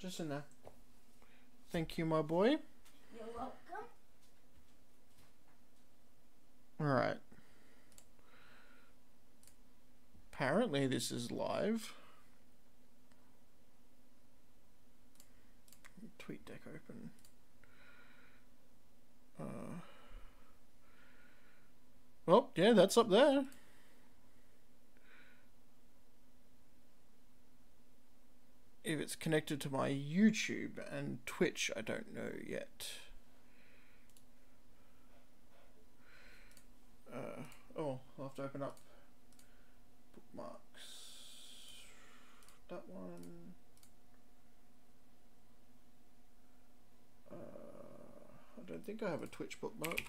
just in there. Thank you, my boy. You're welcome. Alright. Apparently this is live. TweetDeck open. Oh, yeah, that's up there. If it's connected to my YouTube and Twitch, I don't know yet. Oh, I'll have to open up bookmarks. That one. I don't think I have a Twitch bookmark.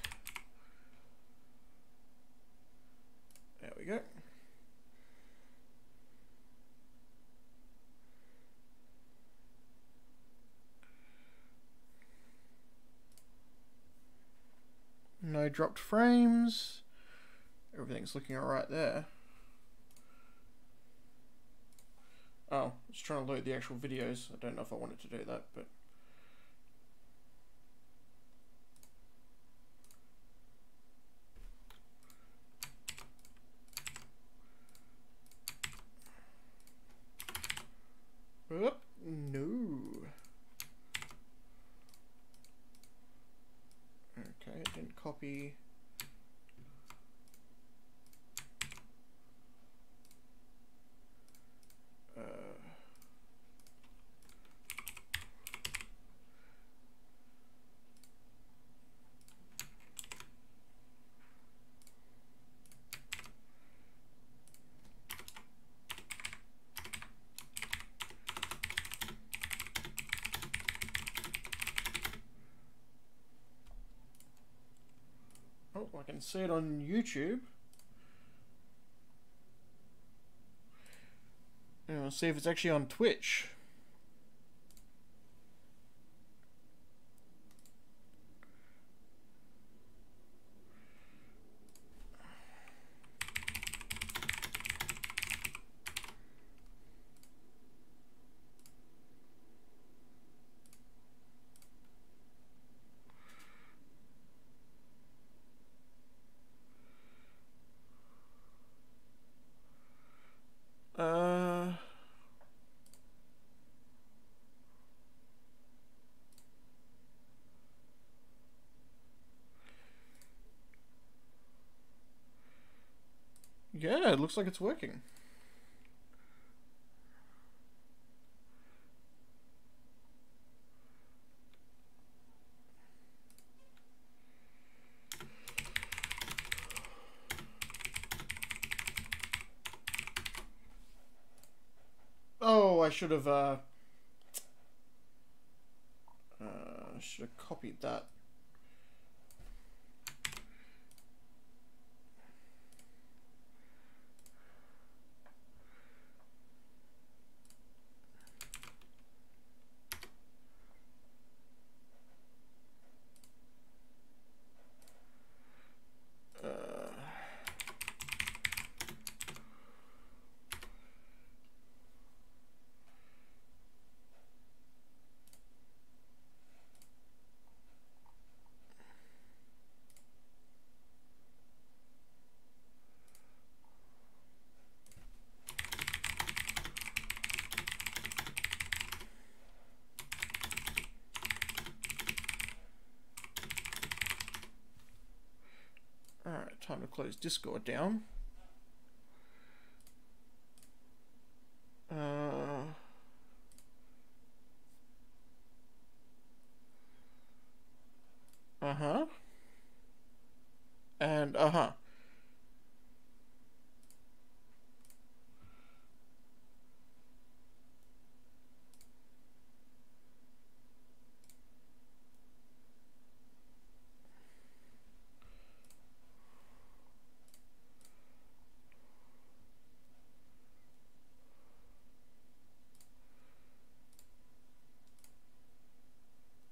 There we go. No dropped frames. Everything's looking alright there. Oh, it's trying to load the actual videos. I don't know if I wanted to do that, but... Oop, no. Okay, it didn't copy. Oh, I can see it on YouTube. And we'll see if it's actually on Twitch. Yeah, it looks like it's working. Oh, I should have copied that. Alright, time to close Discord down. And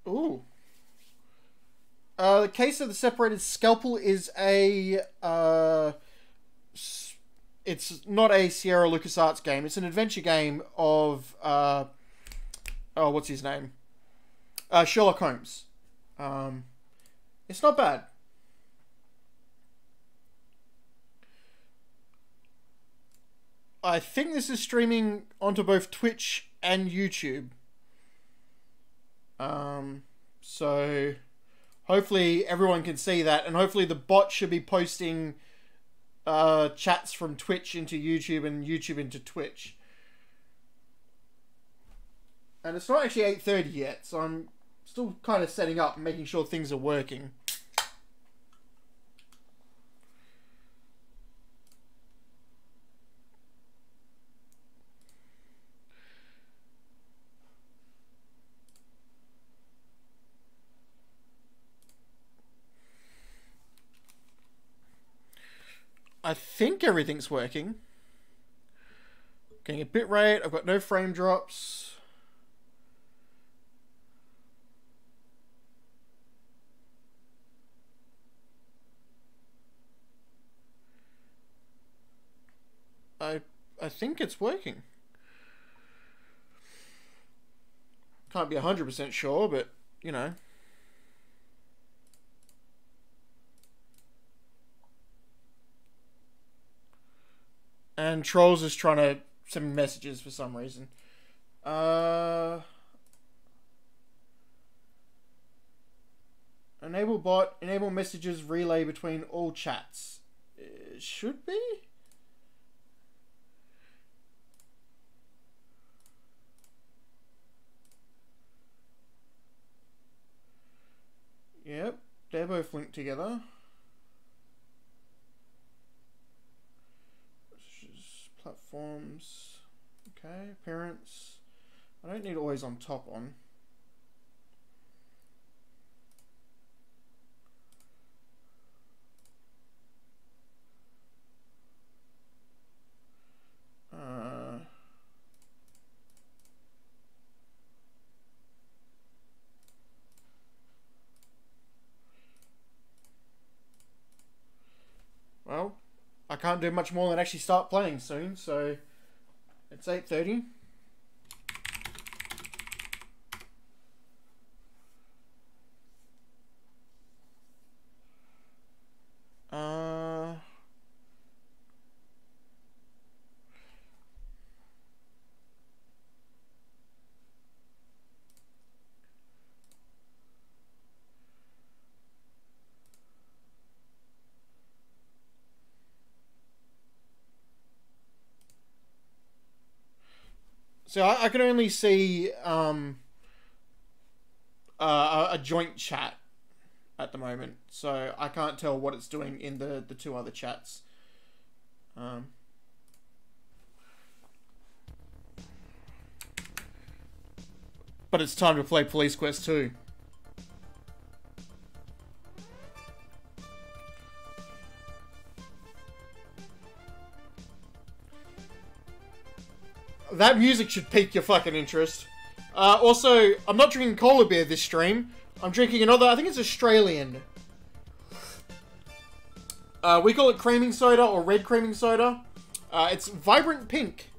ooh. The Case of the Separated Scalpel is a it's not a Sierra LucasArts game. It's an adventure game of Oh, what's his name? Sherlock Holmes. It's not bad. I think this is streaming onto both Twitch and YouTube. So hopefully everyone can see that, and hopefully the bot should be posting chats from Twitch into YouTube and YouTube into Twitch. And it's not actually 8:30 yet, so I'm still kind of setting up and making sure things are working. I think everything's working. Getting a bit rate. I've got no frame drops. I think it's working. Can't be 100% sure, but you know. And Trolls is trying to send messages for some reason. Enable bot, enable messages relay between all chats. It should be? Yep, they're both linked together. Platforms. Okay, appearance. I don't need always on top on. Well, I can't do much more than actually start playing soon, so it's 8:30. So I can only see a joint chat at the moment, so I can't tell what it's doing in the two other chats. But it's time to play Police Quest 2. That music should pique your fucking interest. Also, I'm not drinking cola beer this stream. I'm drinking another, I think it's Australian. We call it creaming soda or red creaming soda. It's vibrant pink.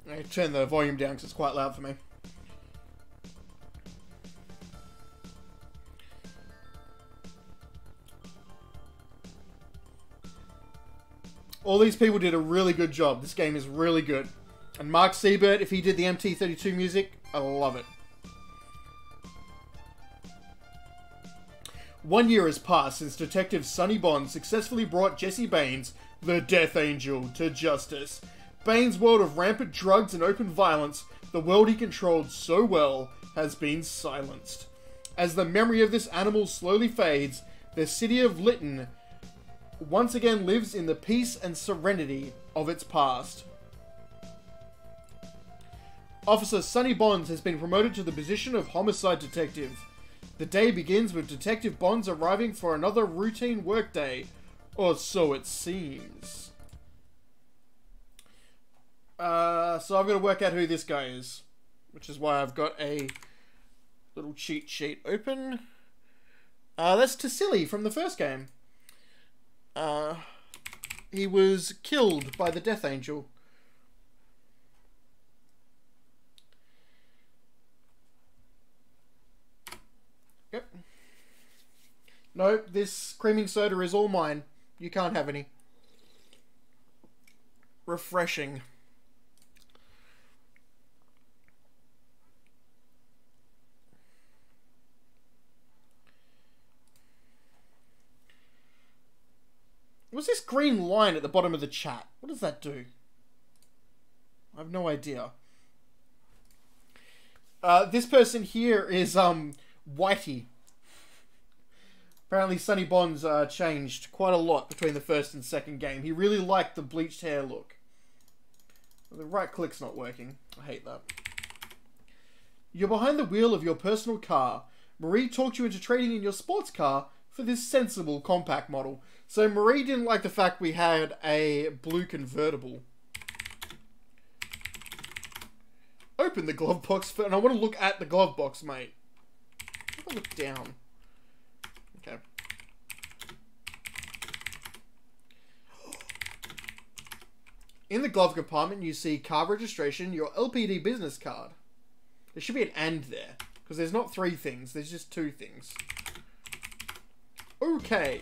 I turn the volume down because it's quite loud for me. All these people did a really good job. This game is really good. And Mark Siebert, if he did the MT32 music, I love it. 1 year has passed since Detective Sonny Bonds successfully brought Jesse Baines, the Death Angel, to justice. Baines' world of rampant drugs and open violence, the world he controlled so well, has been silenced. As the memory of this animal slowly fades, the city of Lytton once again lives in the peace and serenity of its past. Officer Sonny Bonds has been promoted to the position of homicide detective. The day begins with Detective Bonds arriving for another routine workday, or so it seems. So I've got to work out who this guy is, which is why I've got a little cheat sheet open. That's Tassili from the first game. He was killed by the Death Angel. Yep. No, this creaming soda is all mine. You can't have any. Refreshing. What's this green line at the bottom of the chat? What does that do? I have no idea. This person here is Whitey. Apparently Sonny Bonds changed quite a lot between the first and second game. He really liked the bleached hair look. The right click's not working. I hate that. You're behind the wheel of your personal car. Marie talked you into trading in your sports car for this sensible compact model. So Marie didn't like the fact we had a blue convertible. Open the glove box, and I want to look at the glove box, mate. How do I look down? Okay. In the glove compartment, you see car registration, your LPD business card. There should be an "and" there, because there's not 3 things, there's just 2 things. Okay.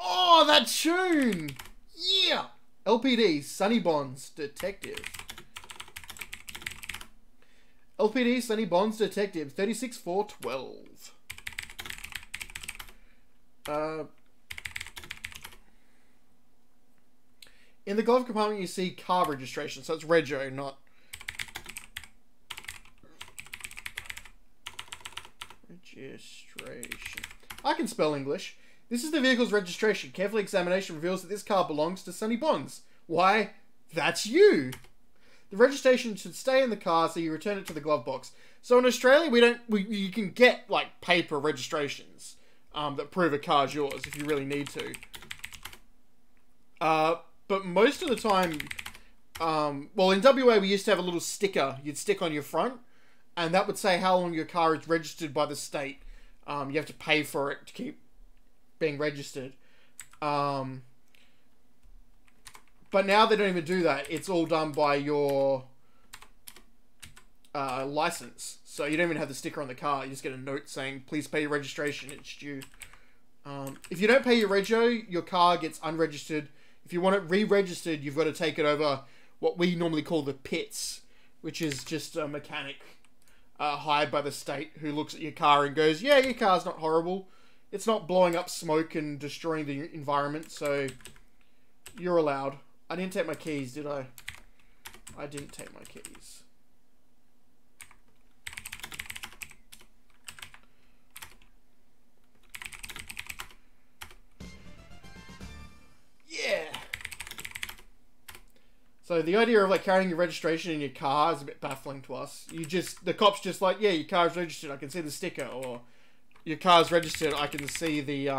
Oh, that tune! Yeah! LPD, Sonny Bonds, Detective. LPD, Sonny Bonds, Detective, 36412. In the glove compartment, you see car registration, so it's Rego, not... Registration. I can spell English. This is the vehicle's registration. Careful examination reveals that this car belongs to Sonny Bonds. Why? That's you! The registration should stay in the car, so you return it to the glove box. So in Australia, you can get, like, paper registrations that prove a car's yours if you really need to. But most of the time, well, in WA, we used to have a little sticker you'd stick on your front, and that would say how long your car is registered by the state. You have to pay for it to keep being registered. But now they don't even do that. It's all done by your license. So you don't even have the sticker on the car. You just get a note saying, please pay your registration, it's due. If you don't pay your rego, your car gets unregistered. If you want it re-registered, you've got to take it over what we normally call the pits, which is just a mechanic hired by the state who looks at your car and goes, yeah, your car's not horrible. It's not blowing up smoke and destroying the environment, so you're allowed. I didn't take my keys, did I? I didn't take my keys. Yeah! So the idea of like carrying your registration in your car is a bit baffling to us. The cops just like, yeah, your car's registered, I can see the sticker, or your car's registered, I can see the,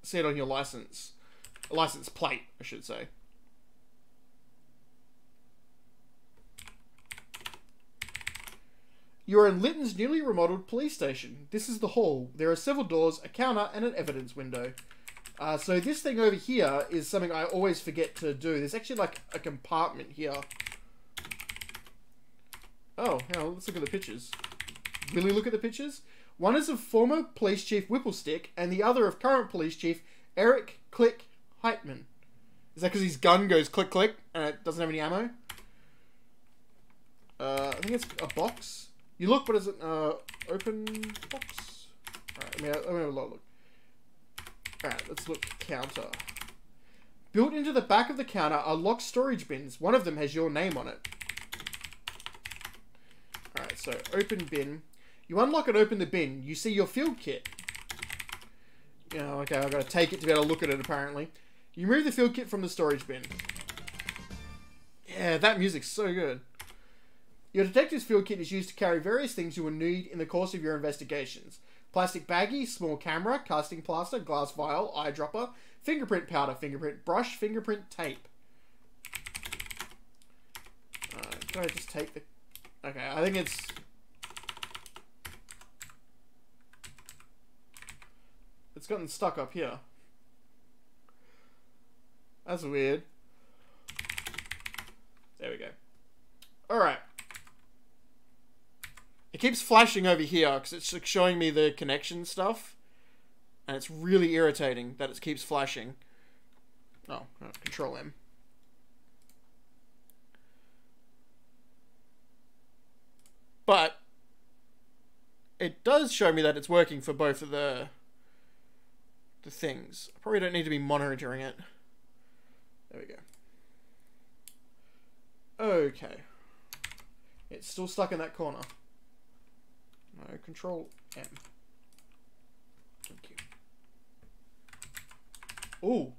see it on your license. A license plate, I should say. You are in Lytton's newly remodeled police station. This is the hall. There are several doors, a counter, and an evidence window. So this thing over here is something I always forget to do. There's actually like a compartment here. Oh, hang on, let's look at the pictures. Really look at the pictures? One is of former police chief Whipplestick, and the other of current police chief Eric Click Heitman. Is that because his gun goes click click and it doesn't have any ammo? I think it's a box. You look, but is it open box? Alright, let me have a look. Alright, let's look. Counter. Built into the back of the counter are locked storage bins. One of them has your name on it. Alright, so open bin. You unlock and open the bin. You see your field kit. You know, okay, I've got to take it to be able to look at it, apparently. You remove the field kit from the storage bin. Yeah, that music's so good. Your detective's field kit is used to carry various things you will need in the course of your investigations. Plastic baggie, small camera, casting plaster, glass vial, eyedropper, fingerprint powder, fingerprint brush, fingerprint tape. Can I just take the... Okay, I think it's... it's gotten stuck up here. That's weird. There we go. Alright. It keeps flashing over here because it's like showing me the connection stuff. And it's really irritating that it keeps flashing. Oh, Control M. But it does show me that it's working for both of the things. I probably don't need to be monitoring it. There we go. Okay. It's still stuck in that corner. No, Control M. Thank you. Ooh.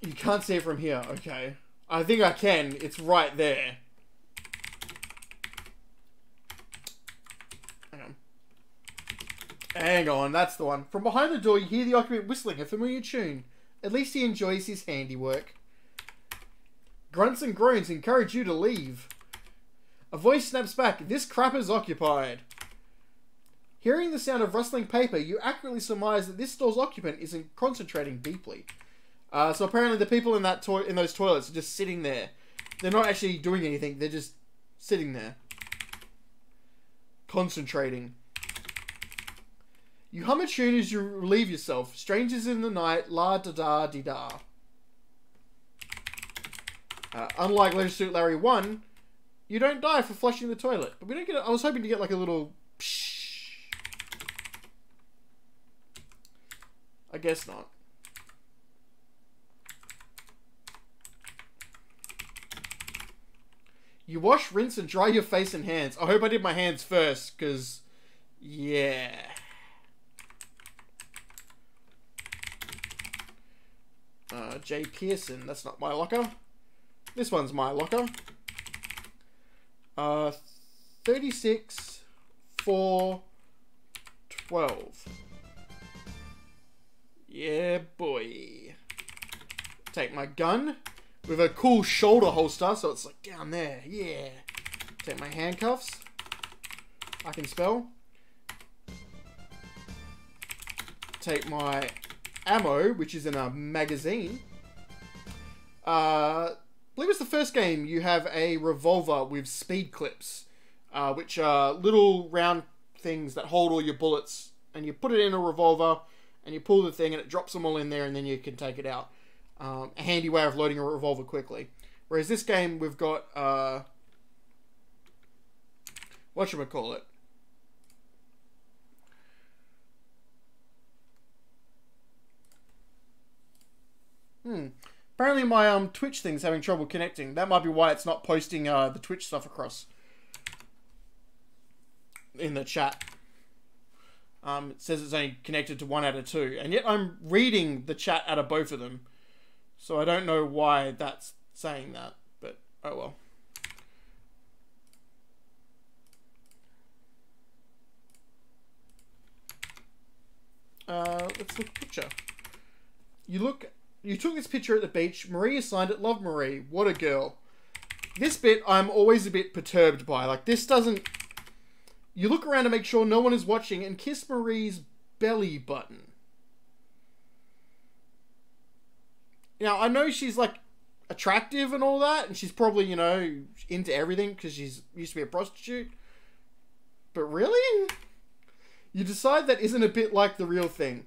You can't see it from here. Okay. I think I can. It's right there. Hang on. Hang on. That's the one. From behind the door, you hear the occupant whistling a familiar tune. At least he enjoys his handiwork. Grunts and groans encourage you to leave. A voice snaps back, "This crapper's occupied." Hearing the sound of rustling paper, you accurately surmise that this store's occupant isn't concentrating deeply. So apparently the people in that in those toilets are just sitting there. They're not actually doing anything. They're just sitting there. Concentrating. You hum a tune as you relieve yourself. Strangers in the night, la-da-da-dee-da. Unlike Leisure Suit Larry 1, you don't die for flushing the toilet. But we don't get. I was hoping to get like a little psh. I guess not. You wash, rinse, and dry your face and hands. I hope I did my hands first, because, yeah. J. Pearson, that's not my locker. This one's my locker. 36, 4, 12. Yeah, boy. Take my gun with a cool shoulder holster, so it's like down there. Yeah. Take my handcuffs. I can spell. Take my ammo, which is in a magazine. I believe it's the first game you have a revolver with speed clips, which are little round things that hold all your bullets, and you put it in a revolver, and you pull the thing, and it drops them all in there, and then you can take it out. A handy way of loading a revolver quickly. Whereas this game, we've got, whatchamacallit? Apparently my Twitch thing's having trouble connecting. That might be why it's not posting the Twitch stuff across in the chat. It says it's only connected to 1 out of 2, and yet I'm reading the chat out of both of them. So I don't know why that's saying that, but oh well. Let's look at the picture. You took this picture at the beach. Maria signed it. Love, Marie. What a girl. This bit I'm always a bit perturbed by. Like, this doesn't... You look around to make sure no one is watching and kiss Marie's belly button. Now, I know she's, like, attractive and all that, and she's probably, you know, into everything because she's used to be a prostitute. But really? You decide that isn't a bit like the real thing.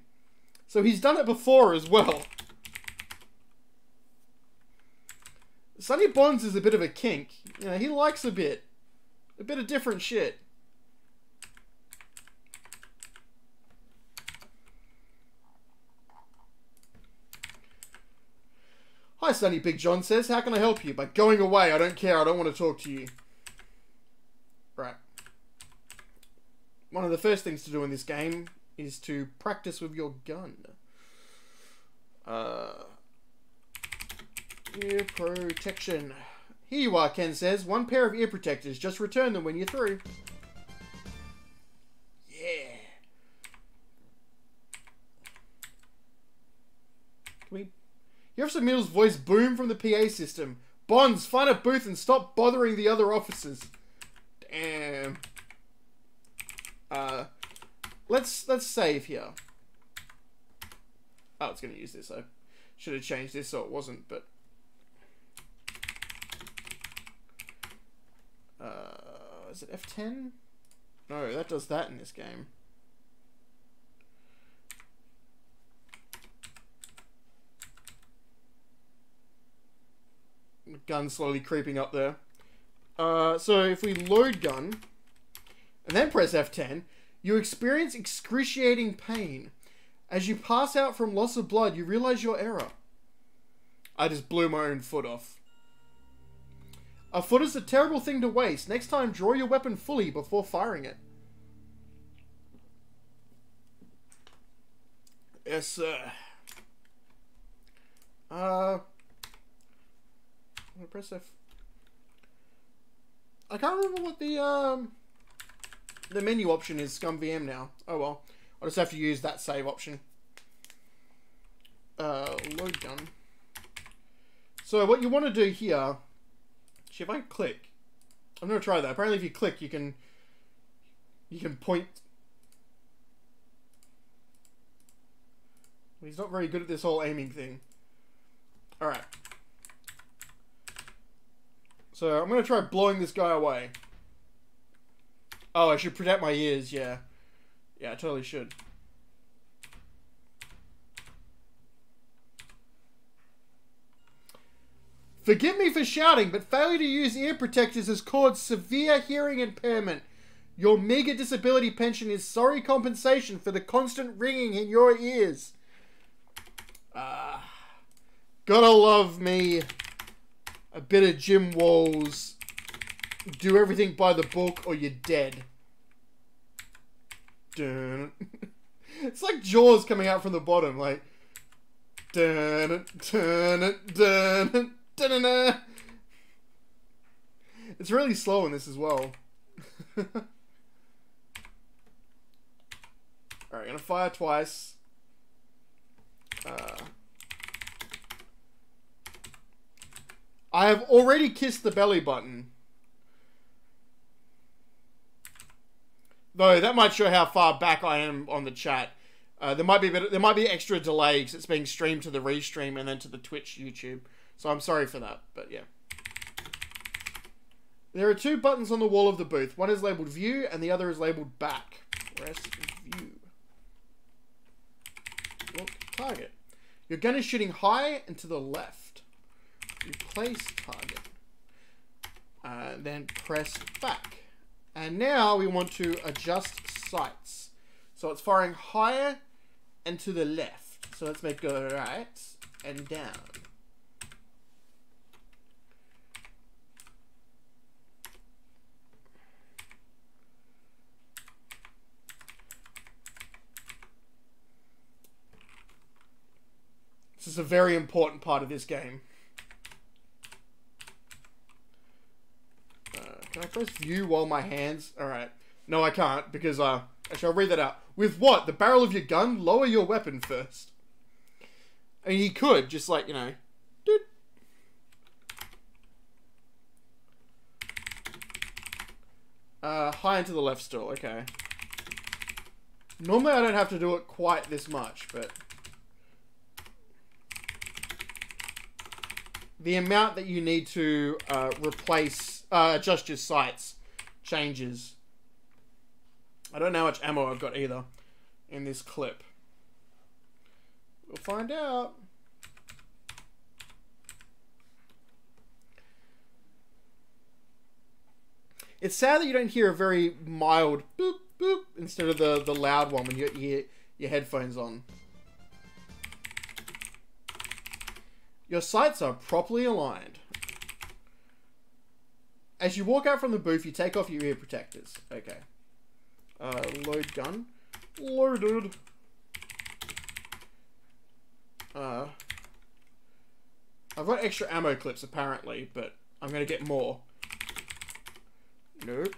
So he's done it before as well. Sonny Bonds is a bit of a kink. You know, he likes a bit of different shit. Hi, Sonny, Big John says. How can I help you? By going away. I don't care. I don't want to talk to you. Right. One of the first things to do in this game is to practice with your gun. Ear protection. Here you are, Ken says. 1 pair of ear protectors. Just return them when you're through. Yeah. Can we... Officer Mills' voice boomed from the PA system. Bonds, find a booth and stop bothering the other officers. Damn. Let's save here. Oh, it's going to use this. I should have changed this so it wasn't, but... is it F10? No, that does that in this game. Gun slowly creeping up there. So if we load gun, and then press F10, you experience excruciating pain. As you pass out from loss of blood, you realize your error. I just blew my own foot off. A foot is a terrible thing to waste. Next time, draw your weapon fully before firing it. Yes, sir. I'm gonna press F. I can't remember what the menu option is. Scum VM now. Oh well. I'll just have to use that save option. Load gun. So what you want to do here... If I click... I'm going to try that. Apparently if you click, you can point... He's not very good at this whole aiming thing. Alright. So I'm going to try blowing this guy away. Oh, I should protect my ears, yeah. Yeah, I totally should. Forgive me for shouting, but failure to use ear protectors has caused severe hearing impairment. Your meager disability pension is sorry compensation for the constant ringing in your ears. Gotta love me a bit of Jim Walls. Do everything by the book or you're dead. Dun. It's like Jaws coming out from the bottom, like... Dun, dun, dun, dun, dun, dun. It's really slow in this as well. Alright, gonna fire twice. I have already kissed the belly button. Though that might show how far back I am on the chat. There might be extra delay because it's being streamed to the restream and then to the Twitch YouTube. So I'm sorry for that, but yeah. There are two buttons on the wall of the booth. One is labeled view and the other is labeled back. Press view. Look, target. Your gun is shooting high and to the left. Replace target. Then press back. And now we want to adjust sights. So it's firing higher and to the left. So let's make go right and down. This is a very important part of this game. Can I press view while my hands... Alright. No, I can't, because, actually, I'll read that out. With what? The barrel of your gun? Lower your weapon first. I mean, he could, just like, you know... Doot. High and to the left still, okay. Normally I don't have to do it quite this much, but... The amount that you need to adjust your sights changes. I don't know how much ammo I've got either in this clip. We'll find out. It's sad that you don't hear a very mild boop boop instead of the loud one when you got your headphones on. Your sights are properly aligned. As you walk out from the booth, you take off your ear protectors. Okay. Load gun. Loaded. I've got extra ammo clips apparently, but I'm gonna get more. Nope.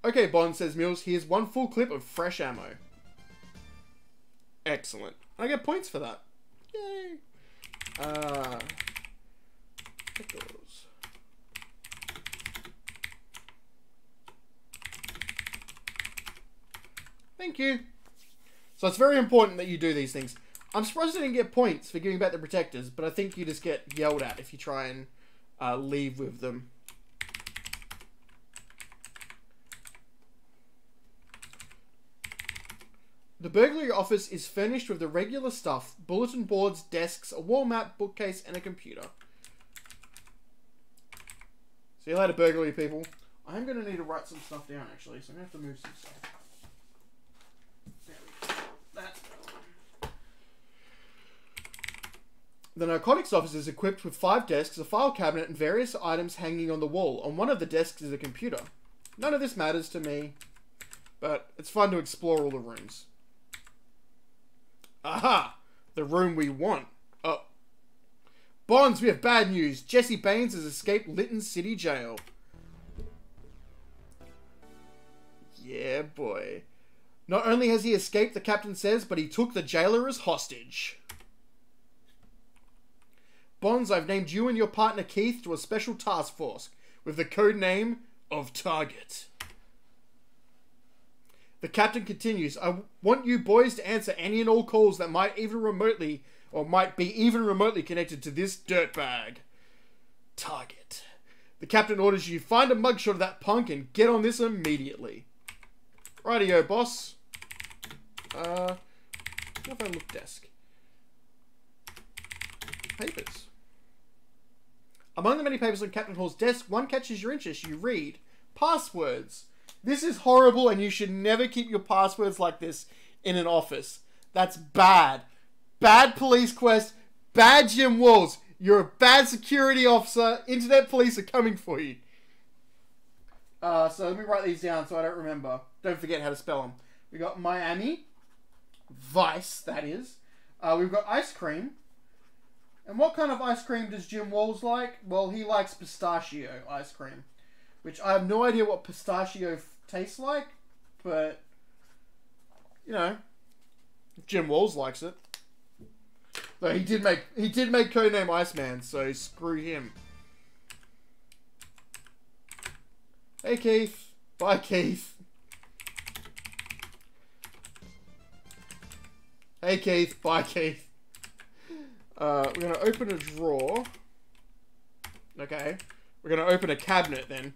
Okay, Bond, says Mills. Here's one full clip of fresh ammo. Excellent. I get points for that. Yay. Pickles. Thank you. So it's very important that you do these things. I'm surprised I didn't get points for giving back the protectors, but I think you just get yelled at if you try and leave with them. The burglary office is furnished with the regular stuff: bulletin boards, desks, a wall map, bookcase, and a computer. See you later, burglary people. I'm going to need to write some stuff down, actually, so I'm going to have to move some stuff. There we go. That's better. The narcotics office is equipped with 5 desks, a file cabinet, and various items hanging on the wall. On one of the desks is a computer. None of this matters to me, but it's fun to explore all the rooms. Aha! The room we want. Oh. Bonds, we have bad news. Jesse Baines has escaped Lytton City Jail. Yeah, boy. Not only has he escaped, the captain says, but he took the jailer as hostage. Bonds, I've named you and your partner Keith to a special task force with the code name of Target. The captain continues, I want you boys to answer any and all calls that might be even remotely connected to this dirtbag. Target. The captain orders you find a mugshot of that punk and get on this immediately. Rightio, boss. What if I look desk? Papers. Among the many papers on Captain Hall's desk, one catches your interest. You read passwords. This is horrible, and you should never keep your passwords like this in an office. That's bad. Bad police quest. Bad Jim Walls. You're a bad security officer. Internet police are coming for you. So let me write these down so I don't remember. Don't forget how to spell them. We got Miami. Vice, that is. We've got ice cream. And what kind of ice cream does Jim Walls like? Well, he likes pistachio ice cream. Which I have no idea what pistachio tastes like. But, you know, Jim Walls likes it. Though he did make codename Iceman, so screw him. Hey Keith. Bye Keith. Hey Keith. Bye Keith. We're gonna open a drawer. Okay. We're gonna open a cabinet then.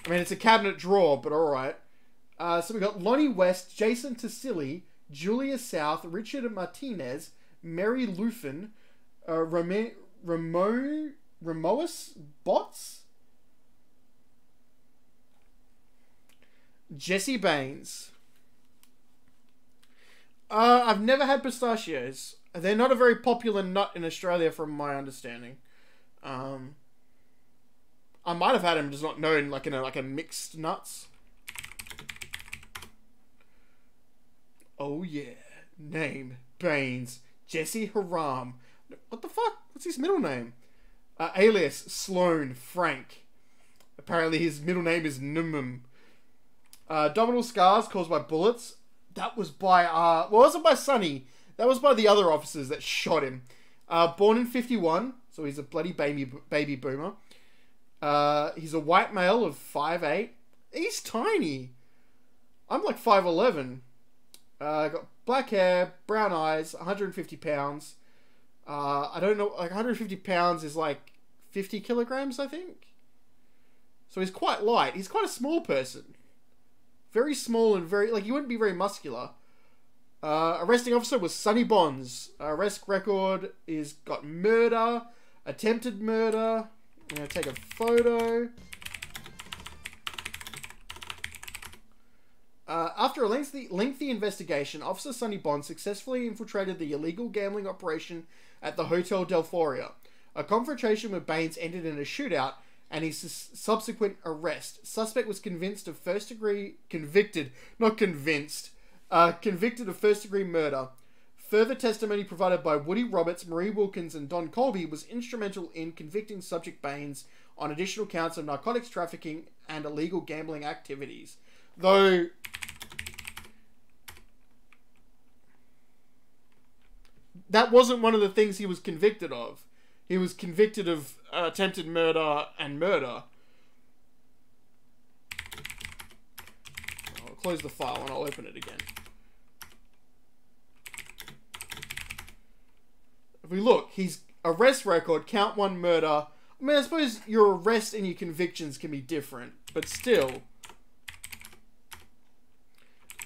I mean, it's a cabinet drawer, but alright. So we got Lonnie West, Jason Tassili, Julia South, Richard Martinez, Mary Lufin, Ramois Bots, Jesse Baines. I've never had pistachios. They're not a very popular nut in Australia, from my understanding. I might have had them, just not known, like in a mixed nuts. Oh yeah, name Baines, Jesse Haram. What the fuck? What's his middle name? Alias Sloan Frank. Apparently his middle name is Numum. Abdominal scars caused by bullets. That was by, well, it wasn't by Sonny. That was by the other officers that shot him. Born in 51, so he's a bloody baby boomer. He's a white male of 5'8". He's tiny. I'm like 5'11". Got black hair, brown eyes, 150 pounds. I don't know, like 150 pounds is like 50 kilograms, I think. So he's quite light. He's quite a small person. Very small and very, like, he wouldn't be very muscular. Arresting officer was Sonny Bonds. Arrest record is got murder, attempted murder. I'm going to take a photo. After a lengthy investigation, Officer Sonny Bonds successfully infiltrated the illegal gambling operation at the Hotel Delphoria. A confrontation with Baines ended in a shootout and his subsequent arrest. Suspect was convicted of first-degree murder. Further testimony provided by Woody Roberts, Marie Wilkins, and Don Colby was instrumental in convicting subject Baines on additional counts of narcotics trafficking and illegal gambling activities. Though that wasn't one of the things he was convicted of. He was convicted of attempted murder and murder. I'll close the file and I'll open it again. if we look, his arrest record, count 1 murder. I mean, I suppose your arrest and your convictions can be different, but still.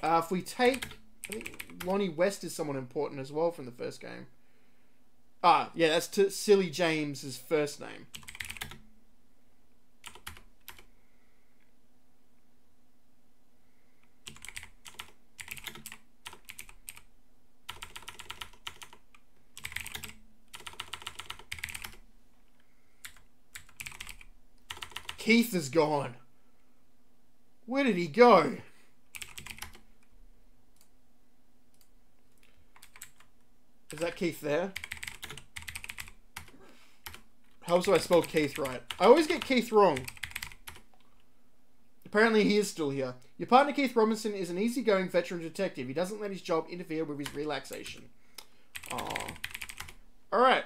If we take, I think Lonnie West is someone important as well from the first game. Ah, yeah, that's Silly James's first name. Keith is gone. Where did he go? Is that Keith there? How do I spell Keith right? I always get Keith wrong. Apparently he is still here. Your partner Keith Robinson is an easygoing veteran detective. He doesn't let his job interfere with his relaxation. Aww. Alright.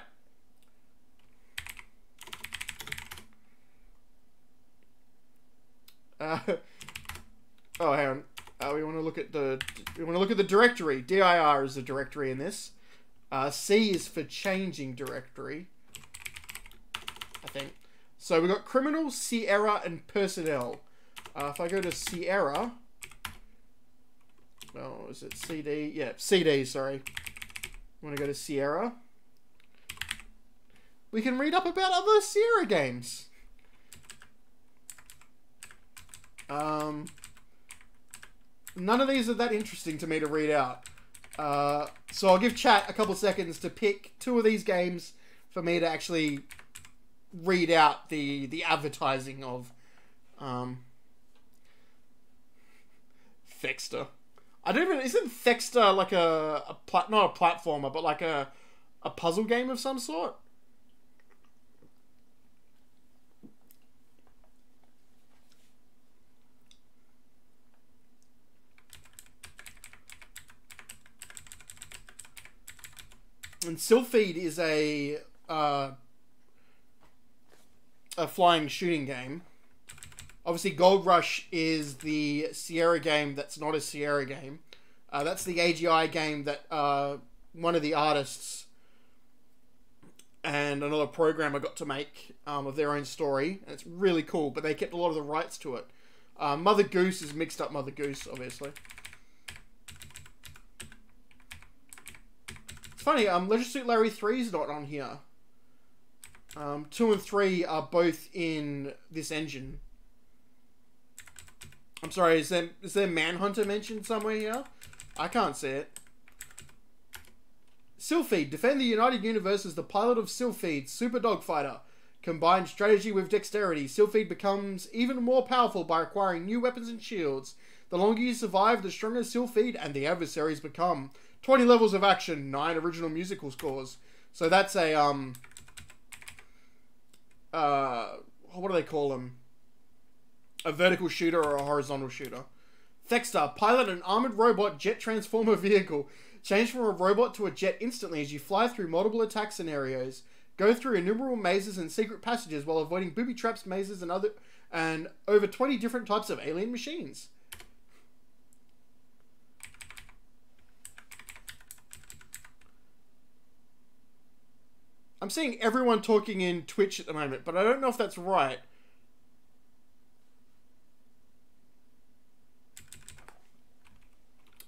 Oh, hang on. We want to look at the directory. dir is the directory in this. C is for changing directory, I think. So we've got criminal, Sierra, and personnel. If I go to Sierra, oh, is it CD? Yeah, CD. Sorry. I want to go to Sierra. We can read up about other Sierra games. None of these are that interesting to me to read out. So I'll give chat a couple seconds to pick 2 of these games for me to actually read out the advertising of Thexter. I don't even, isn't Thexter like not a platformer, but like a puzzle game of some sort? And Sylphid is a flying shooting game. Obviously, Gold Rush is the Sierra game that's not a Sierra game. That's the AGI game that one of the artists and another programmer got to make of their own story. And it's really cool, but they kept a lot of the rights to it. Mother Goose is mixed up Mother Goose, obviously. Funny, Leisure Suit Larry 3 is not on here. 2 and 3 are both in this engine. I'm sorry, is there Manhunter mentioned somewhere here? I can't see it. Sylphid. Defend the United Universe as the pilot of Sylphid, Super Dogfighter. Combine strategy with dexterity. Sylphid becomes even more powerful by acquiring new weapons and shields. The longer you survive, the stronger Sylphid and the adversaries become. 20 levels of action, 9 original musical scores. So that's a, what do they call them? A vertical shooter or a horizontal shooter. Thexter, pilot an armored robot jet transformer vehicle. Change from a robot to a jet instantly as you fly through multiple attack scenarios. Go through innumerable mazes and secret passages while avoiding booby traps, mazes, and over 20 different types of alien machines. I'm seeing everyone talking in Twitch at the moment, but I don't know if that's right.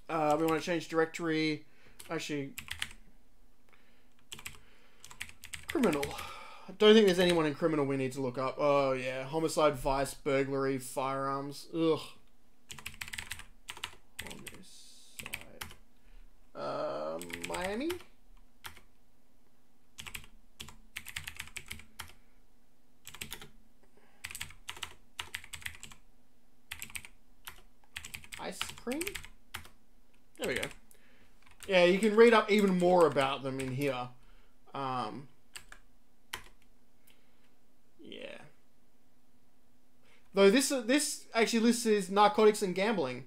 We want to change directory. Actually, criminal. I don't think there's anyone in criminal we need to look up. Oh yeah, homicide, vice, burglary, firearms. Ugh. Homicide. Miami. Ice cream? There we go. Yeah, you can read up even more about them in here. Yeah. Though this actually lists as narcotics and gambling.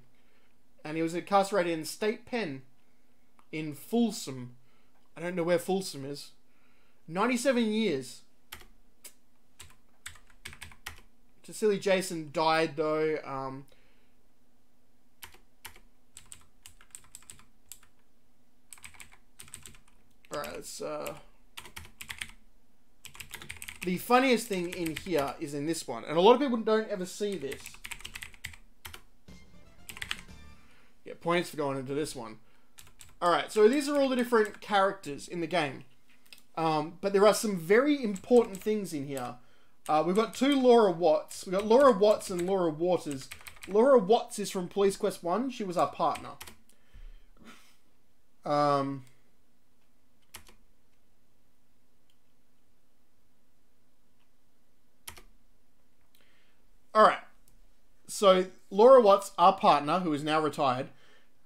And he was incarcerated in state pen in Folsom. I don't know where Folsom is. 97 years. Cecilia Jason died though. Alright, let's the funniest thing in here is in this one. And a lot of people don't ever see this. Get points for going into this one. Alright, so these are all the different characters in the game. But there are some very important things in here. We've got two Laura Watts. We've got Laura Watts and Laura Waters. Laura Watts is from Police Quest 1. She was our partner. Alright. So, Laura Watts, our partner, who is now retired,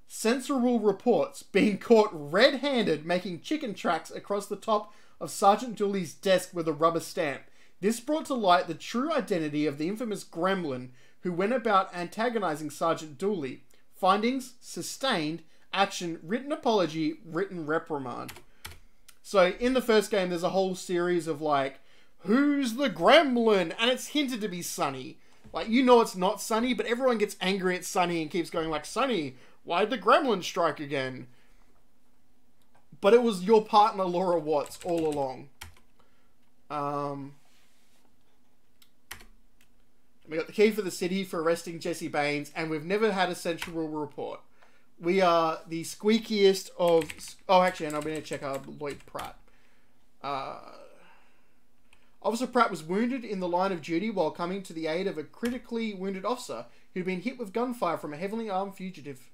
censorable reports being caught red-handed making chicken tracks across the top of Sergeant Dooley's desk with a rubber stamp. This brought to light the true identity of the infamous gremlin who went about antagonizing Sergeant Dooley. Findings: sustained, action, written apology, written reprimand. So in the first game, there's a whole series of like, who's the gremlin? And it's hinted to be Sonny. Like, you know it's not Sonny, but everyone gets angry at Sonny and keeps going like, Sonny, why'd the gremlin strike again? But it was your partner, Laura Watts, all along. We got the key for the city for arresting Jesse Baines, and we've never had a central report. We are the squeakiest of... Oh, actually, and I'm going to check out Lloyd Pratt. Officer Pratt was wounded in the line of duty while coming to the aid of a critically wounded officer who'd been hit with gunfire from a heavily armed fugitive.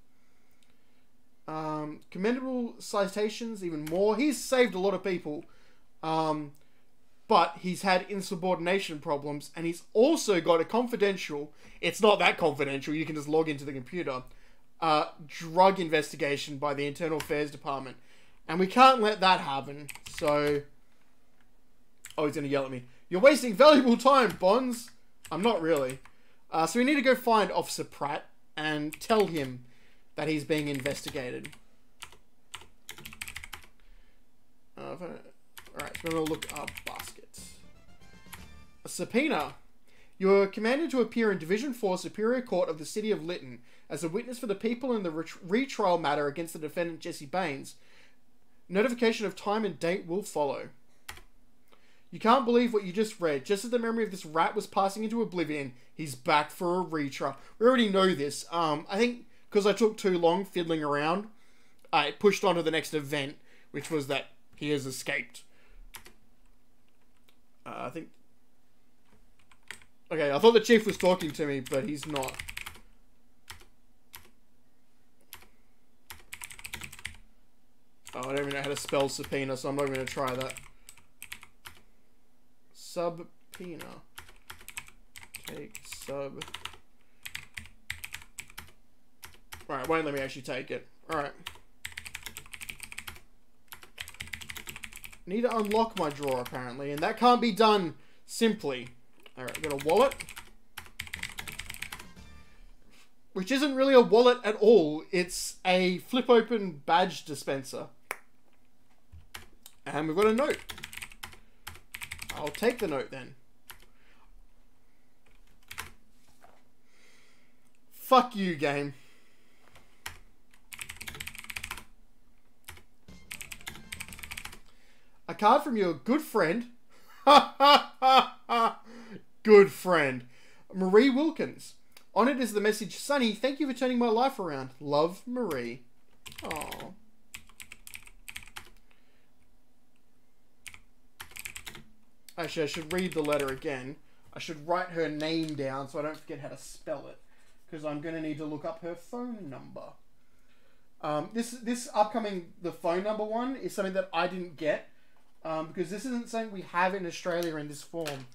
Commendable citations, even more. He's saved a lot of people. But he's had insubordination problems, and he's also got a confidential... It's not that confidential, you can just log into the computer. Drug investigation by the Internal Affairs Department. And we can't let that happen, so... Oh, he's going to yell at me. You're wasting valuable time, Bonds! I'm not really. So we need to go find Officer Pratt and tell him that he's being investigated. Alright, so we're going to look up baskets. A subpoena. You are commanded to appear in Division 4 Superior Court of the City of Lytton as a witness for the people in the retrial matter against the defendant Jesse Baines. Notification of time and date will follow. You can't believe what you just read. Just as the memory of this rat was passing into oblivion, he's back for a retrial. We already know this. I think because I took too long fiddling around, it pushed on to the next event, which was that he has escaped. I think... Okay, I thought the chief was talking to me, but he's not. Oh, I don't even know how to spell subpoena, so I'm not even going to try that. Subpoena. Take sub... Alright, won't let me actually take it. Alright. Need to unlock my drawer, apparently, and that can't be done simply. Alright, got a wallet. Which isn't really a wallet at all. It's a flip-open badge dispenser. And we've got a note. I'll take the note, then. Fuck you, game. A card from your good friend. Good friend. Marie Wilkins. On it is the message, Sonny, thank you for turning my life around. Love, Marie. Aww. Actually, I should read the letter again. I should write her name down so I don't forget how to spell it. Because I'm going to need to look up her phone number. This upcoming, the phone number one, is something that I didn't get. Because this isn't something we have in Australia in this form.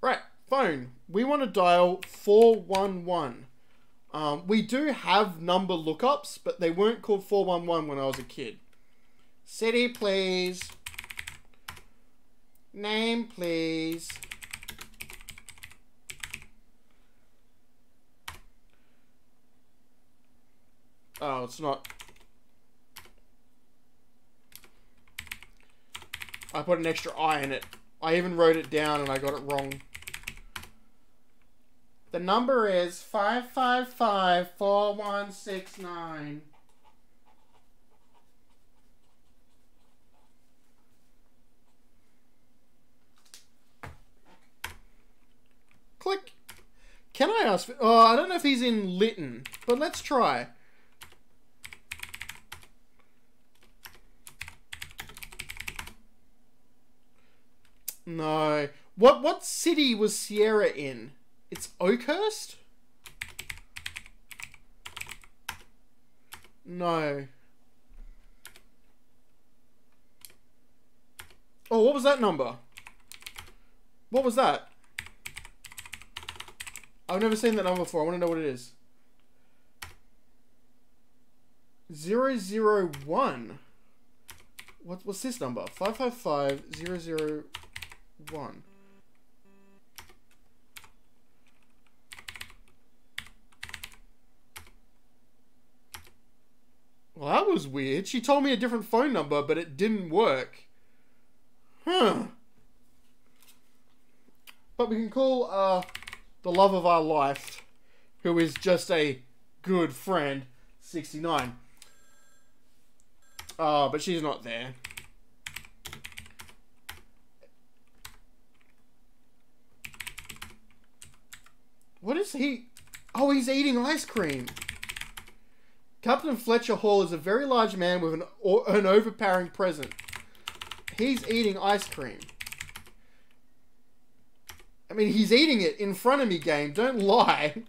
Right, phone. We want to dial 411. We do have number lookups, but they weren't called 411 when I was a kid. City, please. Name, please. Oh, it's not. I put an extra I in it. I even wrote it down and I got it wrong. The number is 555-4169. can I ask? Oh, I don't know if he's in Lytton, but let's try. No. What city was Sierra in? It's Oakhurst? No. Oh, what was that number? What was that? I've never seen that number before. I want to know what it is. 001. What's this number? 555001. Well, that was weird. She told me a different phone number, but it didn't work. Huh. But we can call the love of our life, who is just a good friend, 69. But she's not there. What is he? Oh, he's eating ice cream. Captain Fletcher Hall is a very large man with an overpowering presence. He's eating ice cream. I mean, he's eating it in front of me, game. Don't lie.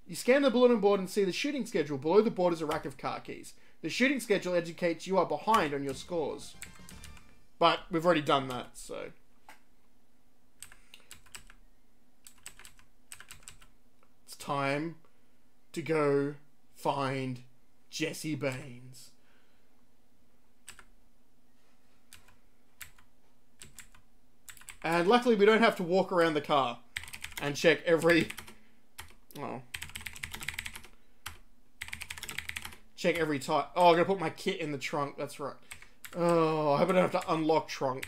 You scan the bulletin board and see the shooting schedule. Below the board is a rack of car keys. The shooting schedule indicates you are behind on your scores. But we've already done that, so... It's time to go find Jesse Baines. And luckily we don't have to walk around the car and check every... Oh. Check every type. Oh, I'm going to put my kit in the trunk. That's right. Oh, I hope I don't have to unlock trunk.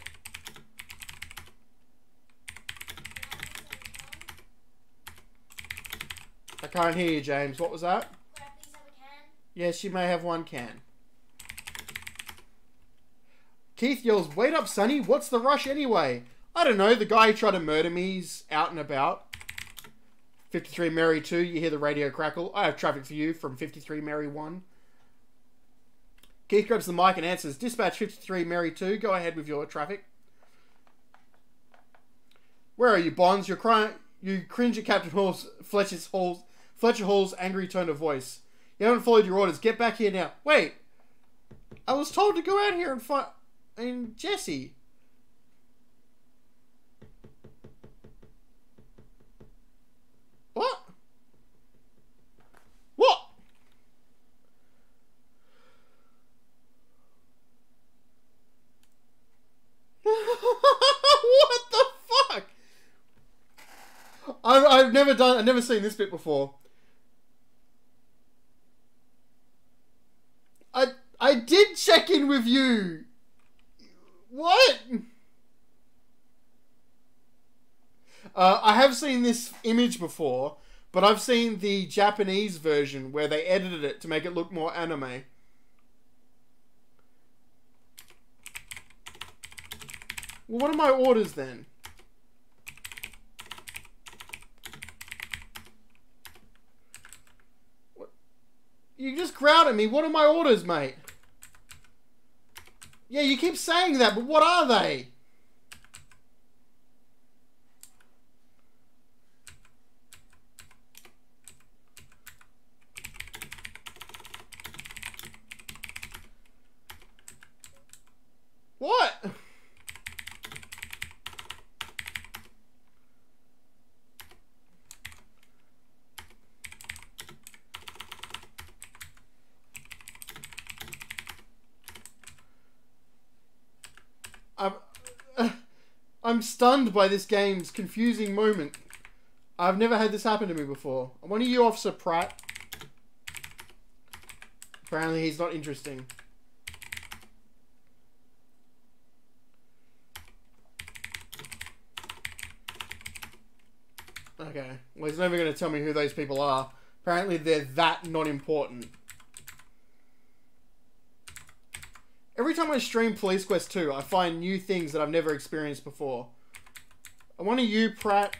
I can't hear you, James. What was that? Could I please have a can? Yes, you may have one can. Keith yells, "Wait up, Sonny. What's the rush anyway?" I don't know. The guy who tried to murder me is out and about. 53 Mary 2, you hear the radio crackle. I have traffic for you from 53 Mary 1. Keith grabs the mic and answers, "Dispatch 53 Mary 2, go ahead with your traffic." "Where are you, Bonds? You're crying. You cringe at Captain Fletcher Hall's angry tone of voice. You haven't followed your orders. Get back here now." Wait. I was told to go out here and find... Jesse. What? What? What the fuck? I've never seen this bit before. I did check in with you. What? I have seen this image before, but I've seen the Japanese version where they edited it to make it look more anime. Well, what are my orders then? What? You just growled at me. What are my orders, mate? Yeah, you keep saying that, but what are they? What? I'm stunned by this game's confusing moment. I've never had this happen to me before. One of you, Officer Pratt. Apparently he's not interesting. Okay. Well, he's never going to tell me who those people are. Apparently they're that not important. Every time I stream Police Quest 2, I find new things that I've never experienced before. One of you, Pratt.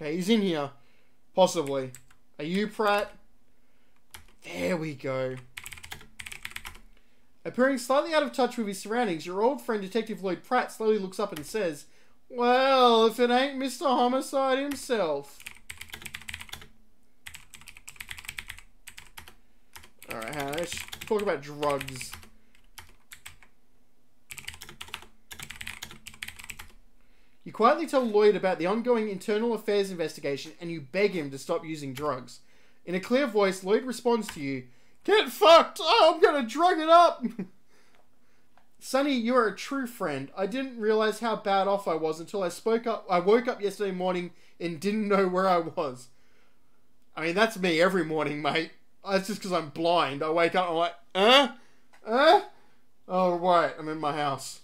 Okay, he's in here. Possibly. Are you Pratt? There we go. Appearing slightly out of touch with his surroundings, your old friend Detective Lloyd Pratt slowly looks up and says, "Well, if it ain't Mr. Homicide himself." Alright, let's talk about drugs. You quietly tell Lloyd about the ongoing internal affairs investigation and you beg him to stop using drugs. In a clear voice, Lloyd responds to you, "Get fucked! Oh, I'm gonna drug it up!" Sonny, you are a true friend. I didn't realize how bad off I was until I woke up yesterday morning and didn't know where I was. I mean, that's me every morning, mate. That's just because I'm blind. I wake up and I'm like, Oh, right, I'm in my house.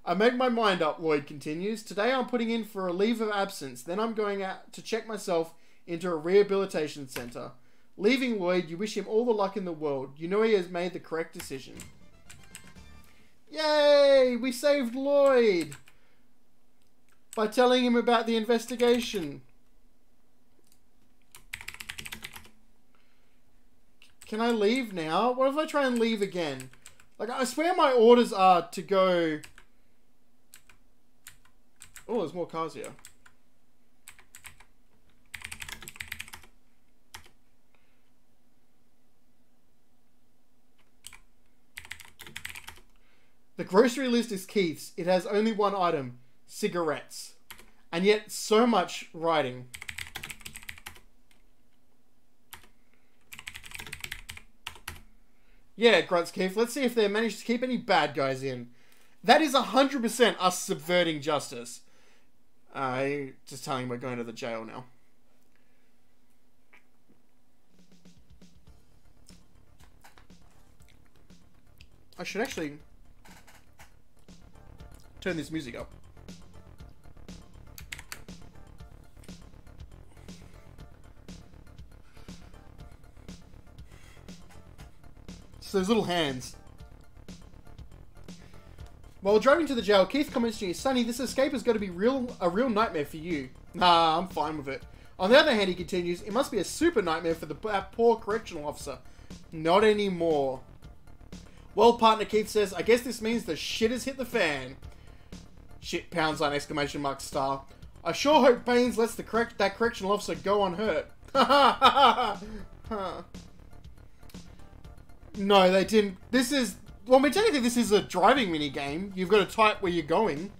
I made my mind up, Lloyd continues. Today I'm putting in for a leave of absence. Then I'm going out to check myself into a rehabilitation centre. Leaving Lloyd, you wish him all the luck in the world. You know he has made the correct decision. Yay! We saved Lloyd! By telling him about the investigation. Can I leave now? What if I try and leave again? Like, I swear my orders are to go... Oh, there's more cars here. The grocery list is Keith's. It has only one item. Cigarettes. And yet, so much writing. Yeah, grunts Keith. Let's see if they managed to keep any bad guys in. That is 100% us subverting justice. Just telling him we're going to the jail now. I should actually turn this music up. It's those little hands. While driving to the jail, Keith comments to you, "Sonny, this escape is going to be a real nightmare for you." Nah, I'm fine with it. On the other hand, he continues, "It must be a super nightmare for that poor correctional officer." Not anymore. Well, partner, Keith says, "I guess this means the shit has hit the fan." Shit, #! Exclamation mark star. "I sure hope Baines lets that correctional officer go unhurt." No, they didn't. This is... Well, I mean, technically this is a driving mini-game. You've got to type where you're going.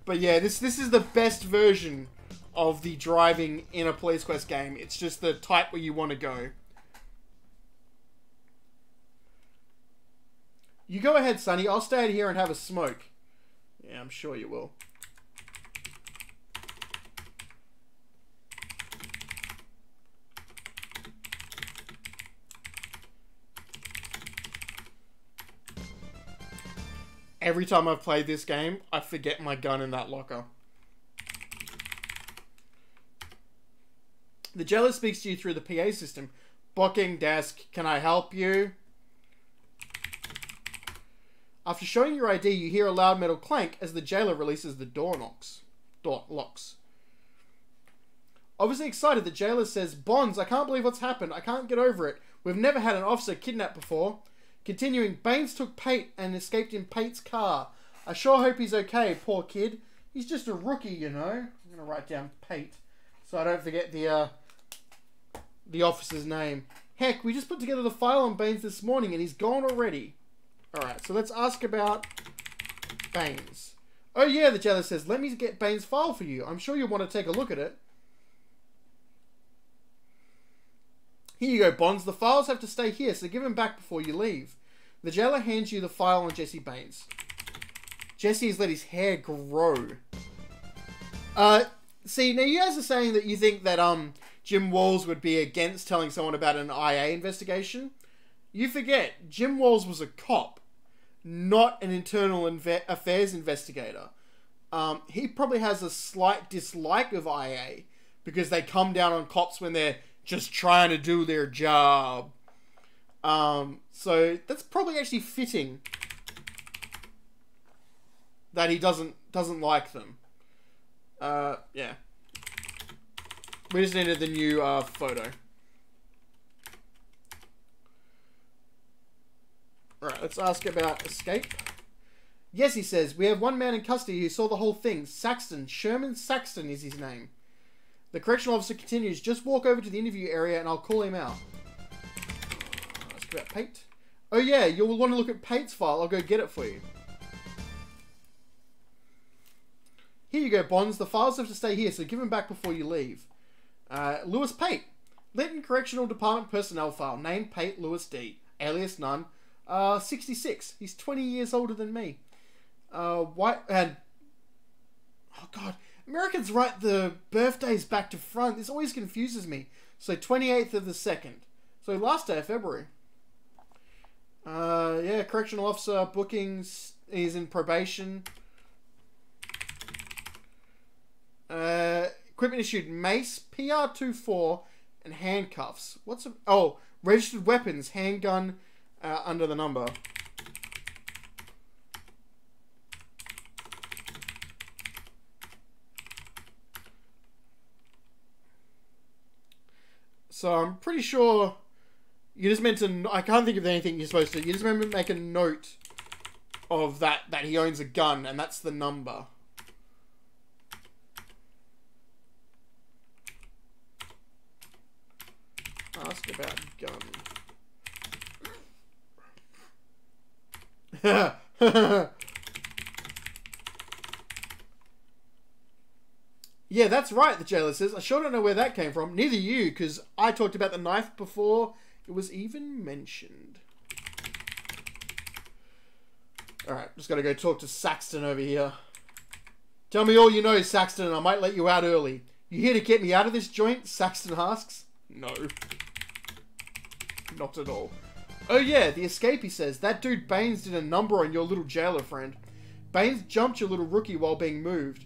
But yeah, this is the best version of the driving in a Police Quest game. It's just the type where you want to go. You go ahead, Sonny. I'll stay out here and have a smoke. Yeah, I'm sure you will. Every time I've played this game, I forget my gun in that locker. The jailer speaks to you through the PA system. "Booking desk, can I help you?" After showing your ID, you hear a loud metal clank as the jailer releases the door locks. Obviously excited, the jailer says, "Bonds, I can't believe what's happened. I can't get over it. We've never had an officer kidnapped before." Continuing, "Baines took Pate and escaped in Pate's car. I sure hope he's okay, poor kid. He's just a rookie, you know." I'm going to write down Pate so I don't forget the officer's name. "Heck, we just put together the file on Baines this morning and he's gone already." Alright, so let's ask about Baines. "Oh yeah," the jailer says, "let me get Baines' file for you. I'm sure you'll want to take a look at it." "Here you go, Bonds. The files have to stay here, so give them back before you leave." The jailer hands you the file on Jesse Baines. Jesse has let his hair grow. See, now you guys are saying that you think that Jim Walls would be against telling someone about an IA investigation. You forget, Jim Walls was a cop, not an internal affairs investigator. He probably has a slight dislike of IA because they come down on cops when they're just trying to do their job. So that's probably actually fitting that he doesn't like them. Yeah. We just needed the new photo. Alright, let's ask about escape. Yes, he says, we have one man in custody who saw the whole thing. Saxton. Sherman Saxton is his name. The correctional officer continues, just walk over to the interview area and I'll call him out. Ask about Pate. Oh yeah, you'll want to look at Pate's file. I'll go get it for you. Here you go, Bonds. The files have to stay here, so give them back before you leave. Lewis Pate. Lytton Correctional Department Personnel File. Name Pate Lewis D. Alias none. 66. He's 20 years older than me. White and... Oh god. Americans write the birthdays back to front. This always confuses me. So 28th of the 2nd. So last day of February. Yeah, correctional officer bookings. He's in probation. Equipment issued mace, PR-24, and handcuffs. What's a... Oh, registered weapons, handgun, under the number. So I'm pretty sure you just meant to... I can't think of anything you're supposed to... You just meant to make a note of that he owns a gun, and that's the number. Ask about gun. Yeah, that's right, the jailer says. I sure don't know where that came from. Neither you, because I talked about the knife before it was even mentioned. Alright, just gotta go talk to Saxton over here. Tell me all you know, Saxton, and I might let you out early. You here to get me out of this joint? Saxton asks. No. Not at all. Oh yeah, the escape, he says. That dude Baines did a number on your little jailer friend. Baines jumped your little rookie while being moved.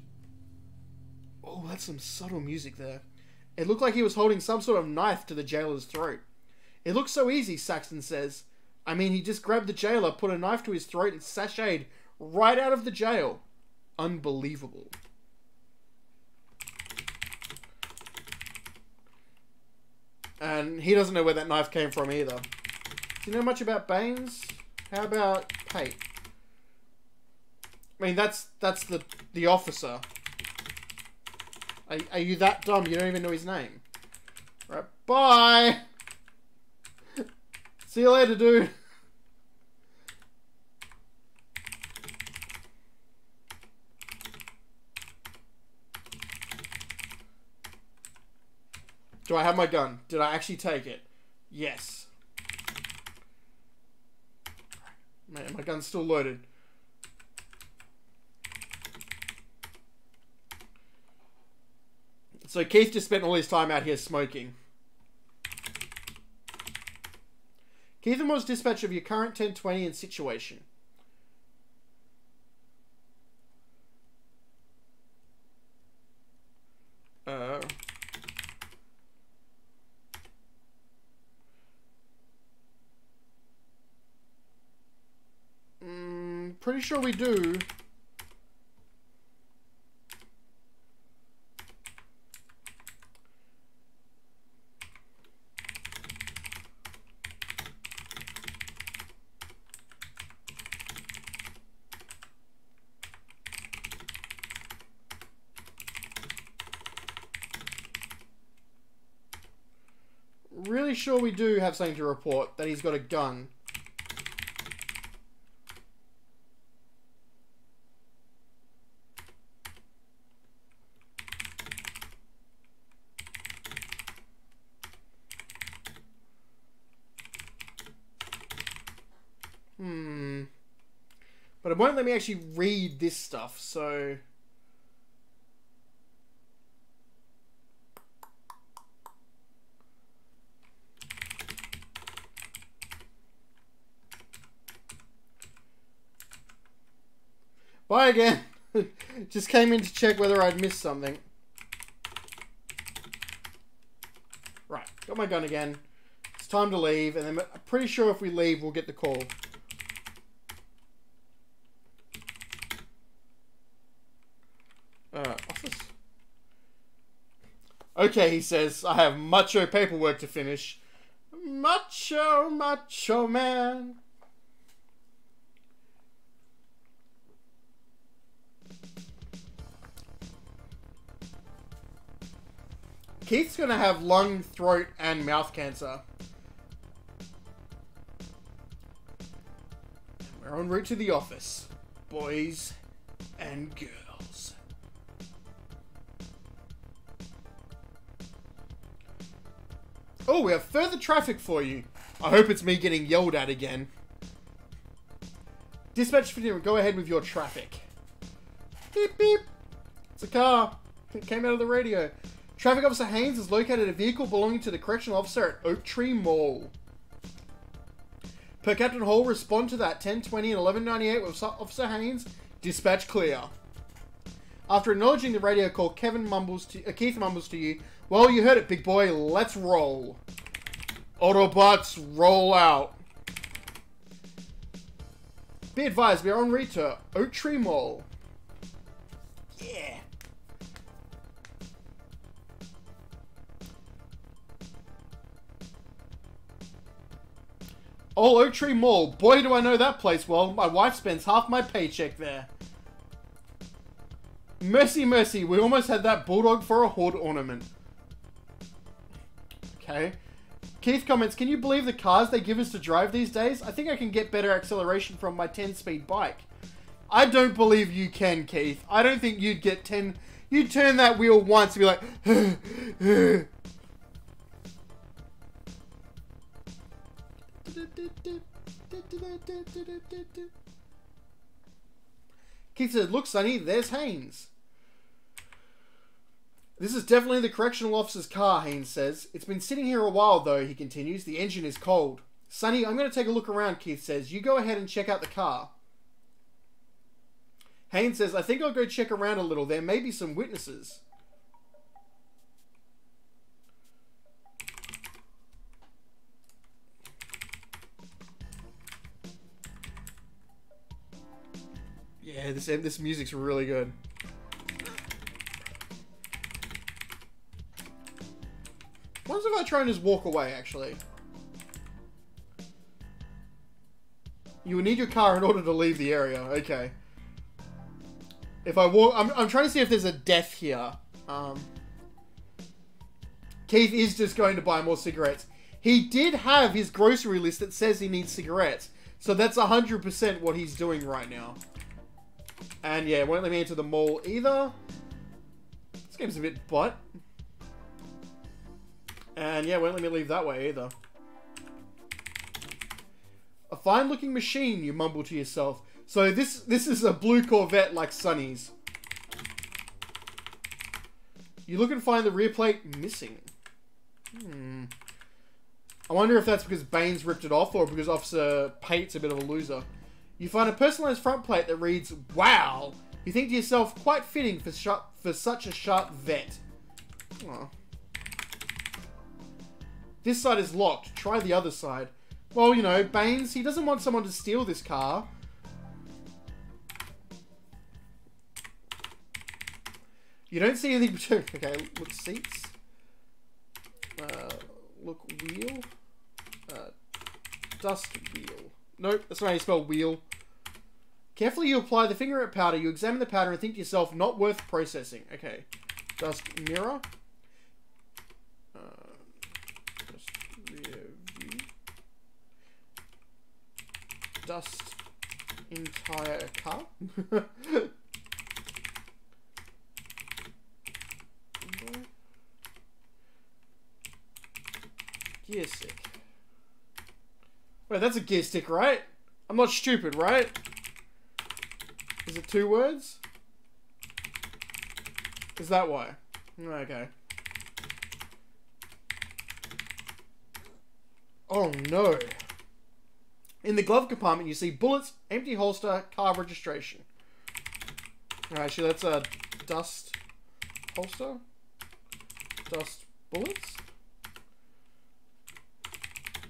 Oh, that's some subtle music there. It looked like he was holding some sort of knife to the jailer's throat. It looks so easy, Saxton says. I mean, he just grabbed the jailer, put a knife to his throat, and sashayed right out of the jail. Unbelievable. And he doesn't know where that knife came from either. Do you know much about Baines? How about Pate? I mean, that's the officer. Are you that dumb? You don't even know his name. Right, bye! See you later, dude. Do I have my gun? Did I actually take it? Yes. Man, my gun's still loaded. So Keith just spent all his time out here smoking. Keith was dispatch of your current 1020 and situation. Pretty sure we do. Really sure we do have something to report, that he's got a gun. But it won't let me actually read this stuff, so... Bye again. Just came in to check whether I'd missed something. Right, got my gun again. It's time to leave, and then I'm pretty sure if we leave, we'll get the call. Office. Okay, he says, I have macho paperwork to finish. Macho, macho man. Keith's gonna have lung, throat, and mouth cancer. We're en route to the office. Boys and girls. Oh, we have further traffic for you. I hope it's me getting yelled at again. Dispatch, go ahead with your traffic. Beep, beep. It's a car. It came out of the radio. Traffic Officer Haynes has located a vehicle belonging to the correctional officer at Oak Tree Mall. Per Captain Hall, respond to that 10:20 and 11:98 with Officer Haynes. Dispatch clear. After acknowledging the radio call, Keith mumbles to you, well, you heard it, big boy. Let's roll. Autobots, roll out. Be advised, we are en route to Oak Tree Mall. Yeah. Oh, Oak Tree Mall. Boy, do I know that place well. My wife spends half my paycheck there. Mercy, mercy. We almost had that bulldog for a hood ornament. Okay. Keith comments, can you believe the cars they give us to drive these days? I think I can get better acceleration from my 10-speed bike. I don't believe you can, Keith. I don't think you'd get 10... You'd turn that wheel once and be like... Keith said, look, Sonny, there's Haynes. This is definitely the correctional officer's car, Haynes says. It's been sitting here a while, though, he continues. The engine is cold. Sonny, I'm going to take a look around, Keith says. You go ahead and check out the car. Haynes says, I think I'll go check around a little. There may be some witnesses. Yeah, this music's really good. What if I try and just walk away, actually? You would need your car in order to leave the area. Okay. If I walk... I'm trying to see if there's a death here. Keith is just going to buy more cigarettes. He did have his grocery list that says he needs cigarettes. So that's 100% what he's doing right now. And yeah, won't let me enter the mall either. This game's a bit butt. And yeah, won't let me leave that way either. A fine looking machine, you mumble to yourself. So this is a blue Corvette like Sonny's. You look and find the rear plate missing. I wonder if that's because Baines ripped it off or because Officer Pate's a bit of a loser. You find a personalized front plate that reads, wow. You think to yourself, quite fitting for such a sharp vet. Oh. This side is locked. Try the other side. Well, you know, Baines, he doesn't want someone to steal this car. You don't see anything... Okay, look, seats. Look, wheel. Dust wheel. Nope, that's not how you spell wheel. Carefully you apply the fingerprint powder. You examine the powder and think to yourself, not worth processing. Okay. Dust mirror. Dust rear view. Dust entire car. Gear stick. Wait, that's a gear stick, right? I'm not stupid, right? Is it 2 words? Is that why? Okay. Oh no. In the glove compartment, you see bullets, empty holster, car registration. Alright, actually, that's a dust holster. Dust bullets.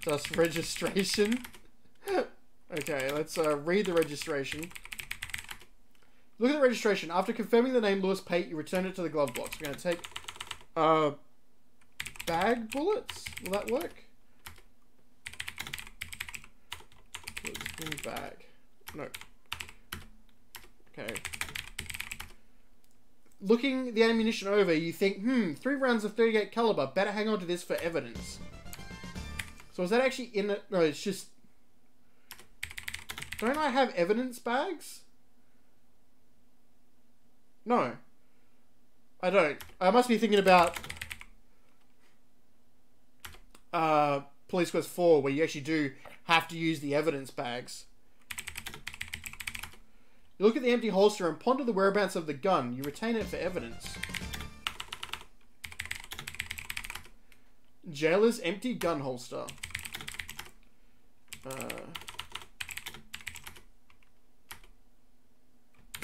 Dust registration. Okay, let's read the registration. Look at the registration. After confirming the name Lewis Pate, you return it to the glove box. We're going to take bag bullets? Will that work? Bullets in the bag. No. Okay. Looking the ammunition over, you think, 3 rounds of 38 caliber. Better hang on to this for evidence. So is that actually in it? No, it's just... Don't I have evidence bags? No. I don't. I must be thinking about... Police Quest 4, where you actually do have to use the evidence bags. You look at the empty holster and ponder the whereabouts of the gun. You retain it for evidence. Jailer's empty gun holster.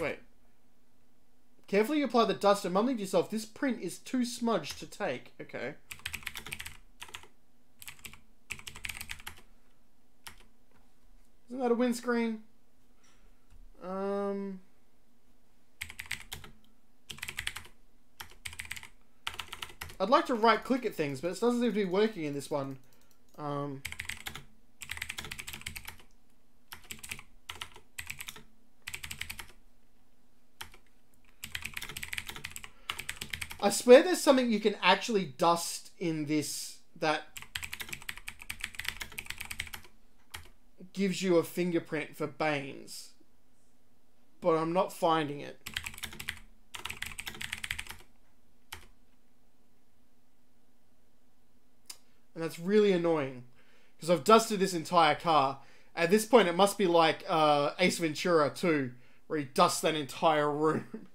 Wait. Carefully apply the dust and mumbling to yourself, this print is too smudged to take. Okay. Isn't that a windscreen? I'd like to right click at things, but it doesn't seem to be working in this one. I swear there's something you can actually dust in this that gives you a fingerprint for Baines, but I'm not finding it. And that's really annoying, because I've dusted this entire car. At this point, it must be like Ace Ventura 2, where he dusts that entire room.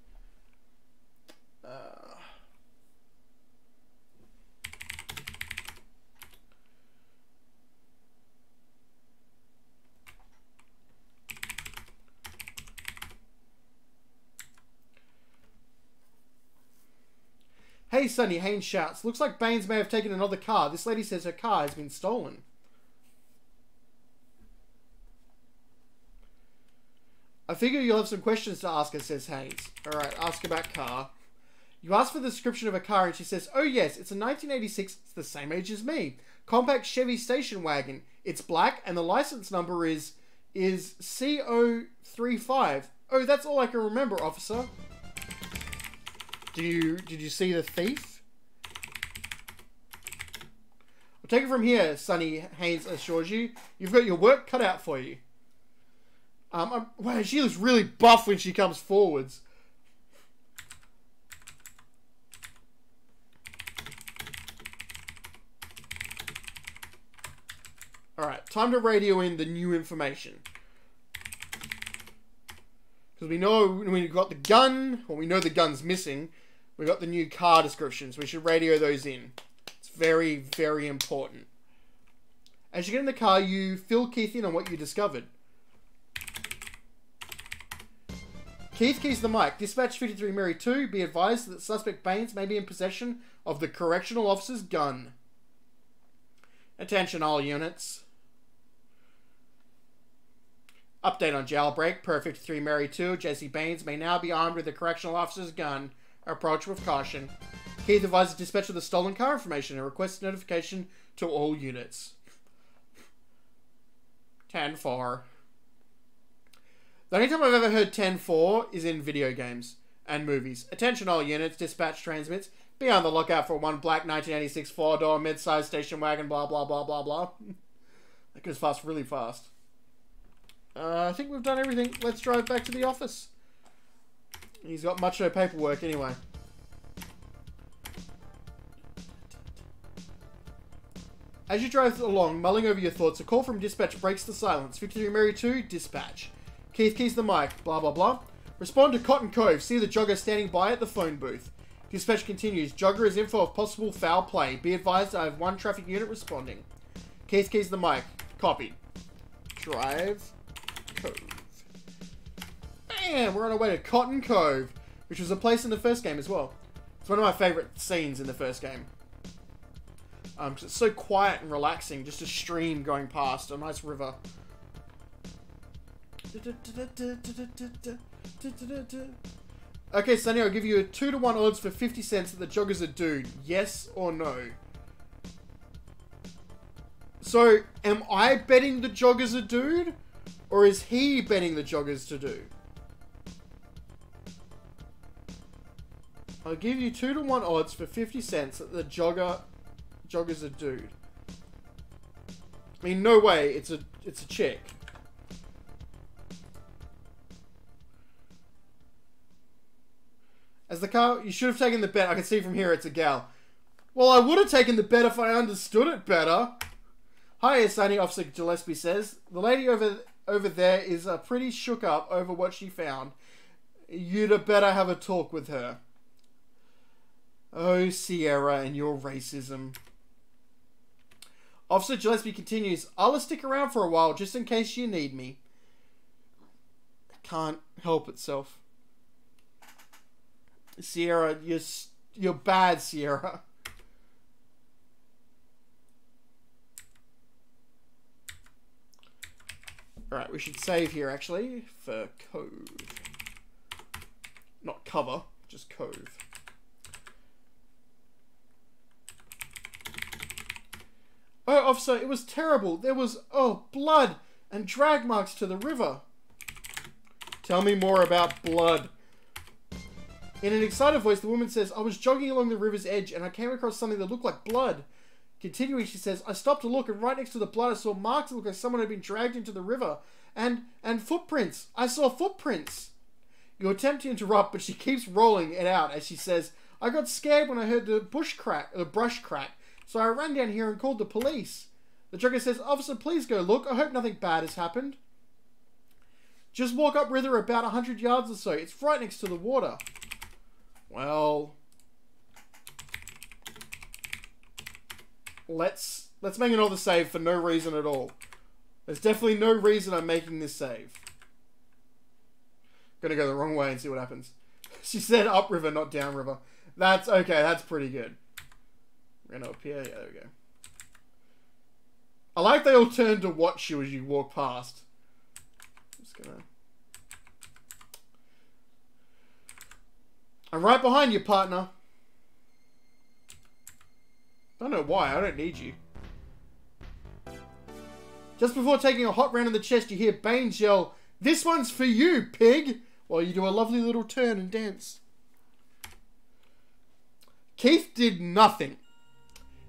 Hey, Sonny, Haynes shouts. Looks like Baines may have taken another car. This lady says her car has been stolen. I figure you'll have some questions to ask her, says Haynes. Alright, ask about car. You ask for the description of a car and she says, oh yes, it's a 1986, it's the same age as me. Compact Chevy station wagon. It's black and the license number is CO35. Oh, that's all I can remember, officer. Did you see the thief? I'll take it from here, Sonny, Haynes assures you. You've got your work cut out for you. Wow, she looks really buff when she comes forwards. Alright, time to radio in the new information. Because we know we've got the gun, or we know the gun's missing. We got the new car descriptions. We should radio those in. It's very, very important. As you get in the car, you fill Keith in on what you discovered. Keith keys the mic. Dispatch 53 Mary 2. Be advised that suspect Baines may be in possession of the correctional officer's gun. Attention all units. Update on jailbreak. Per 53 Mary 2. Jesse Baines may now be armed with the correctional officer's gun. Approach with caution. Keith advises dispatch of the stolen car information and requests notification to all units. 10-4. The only time I've ever heard 10-4 is in video games and movies. Attention all units. Dispatch transmits. Be on the lookout for one black 1986 four-door mid-sized station wagon, blah, blah, blah, blah, blah. That goes fast, really fast. I think we've done everything. Let's drive back to the office. He's got much no paperwork anyway. As you drive along, mulling over your thoughts, a call from dispatch breaks the silence. 53 Mary 2, dispatch. Keith keys the mic, blah blah blah. Respond to Cotton Cove, see the jogger standing by at the phone booth. Dispatch continues, jogger is info of possible foul play. Be advised I have one traffic unit responding. Keith keys the mic, copied. Drive Cove. Bam! We're on our way to Cotton Cove, which was a place in the first game as well. It's one of my favourite scenes in the first game. Because it's so quiet and relaxing, just a stream going past, a nice river. Okay, Sonny, I'll give you a 2-to-1 odds for 50 cents that the jogger's a dude. Yes or no? So, am I betting the jogger's a dude? Or is he betting the joggers to do? I'll give you 2-to-1 odds for 50 cents that the jogger's a dude. I mean, no way, it's a chick. As the car, you should have taken the bet. I can see from here it's a gal. Well, I would have taken the bet if I understood it better. Hiya, Sonny, Officer Gillespie says. The lady over there is pretty shook up over what she found. You'd better have a talk with her. Oh, Sierra and your racism. Officer Gillespie continues, I'll stick around for a while just in case you need me. Can't help itself. Sierra, you're bad, Sierra. Alright, we should save here, actually, for Cove. Not cover, just Cove. Oh, officer, it was terrible. There was, blood and drag marks to the river. Tell me more about blood. In an excited voice, the woman says, I was jogging along the river's edge and I came across something that looked like blood. Continuing, she says, I stopped to look and right next to the blood I saw marks that looked like someone had been dragged into the river. And footprints. I saw footprints. You attempt to interrupt, but she keeps rolling it out as she says, I got scared when I heard the brush crack. So I ran down here and called the police. The jogger says, Officer, please go look. I hope nothing bad has happened. Just walk up river about 100 yards or so. It's right next to the water. Well, let's make another save for no reason at all. There's definitely no reason I'm making this save. Gonna go the wrong way and see what happens. She said upriver, not downriver. That's okay. That's pretty good. We're gonna up here. Yeah, there we go. I like they all turn to watch you as you walk past. Just gonna. I'm right behind you, partner. I don't know why. I don't need you. Just before taking a hot round in the chest, you hear Baines yell, "This one's for you, pig!" while you do a lovely little turn and dance. Keith did nothing.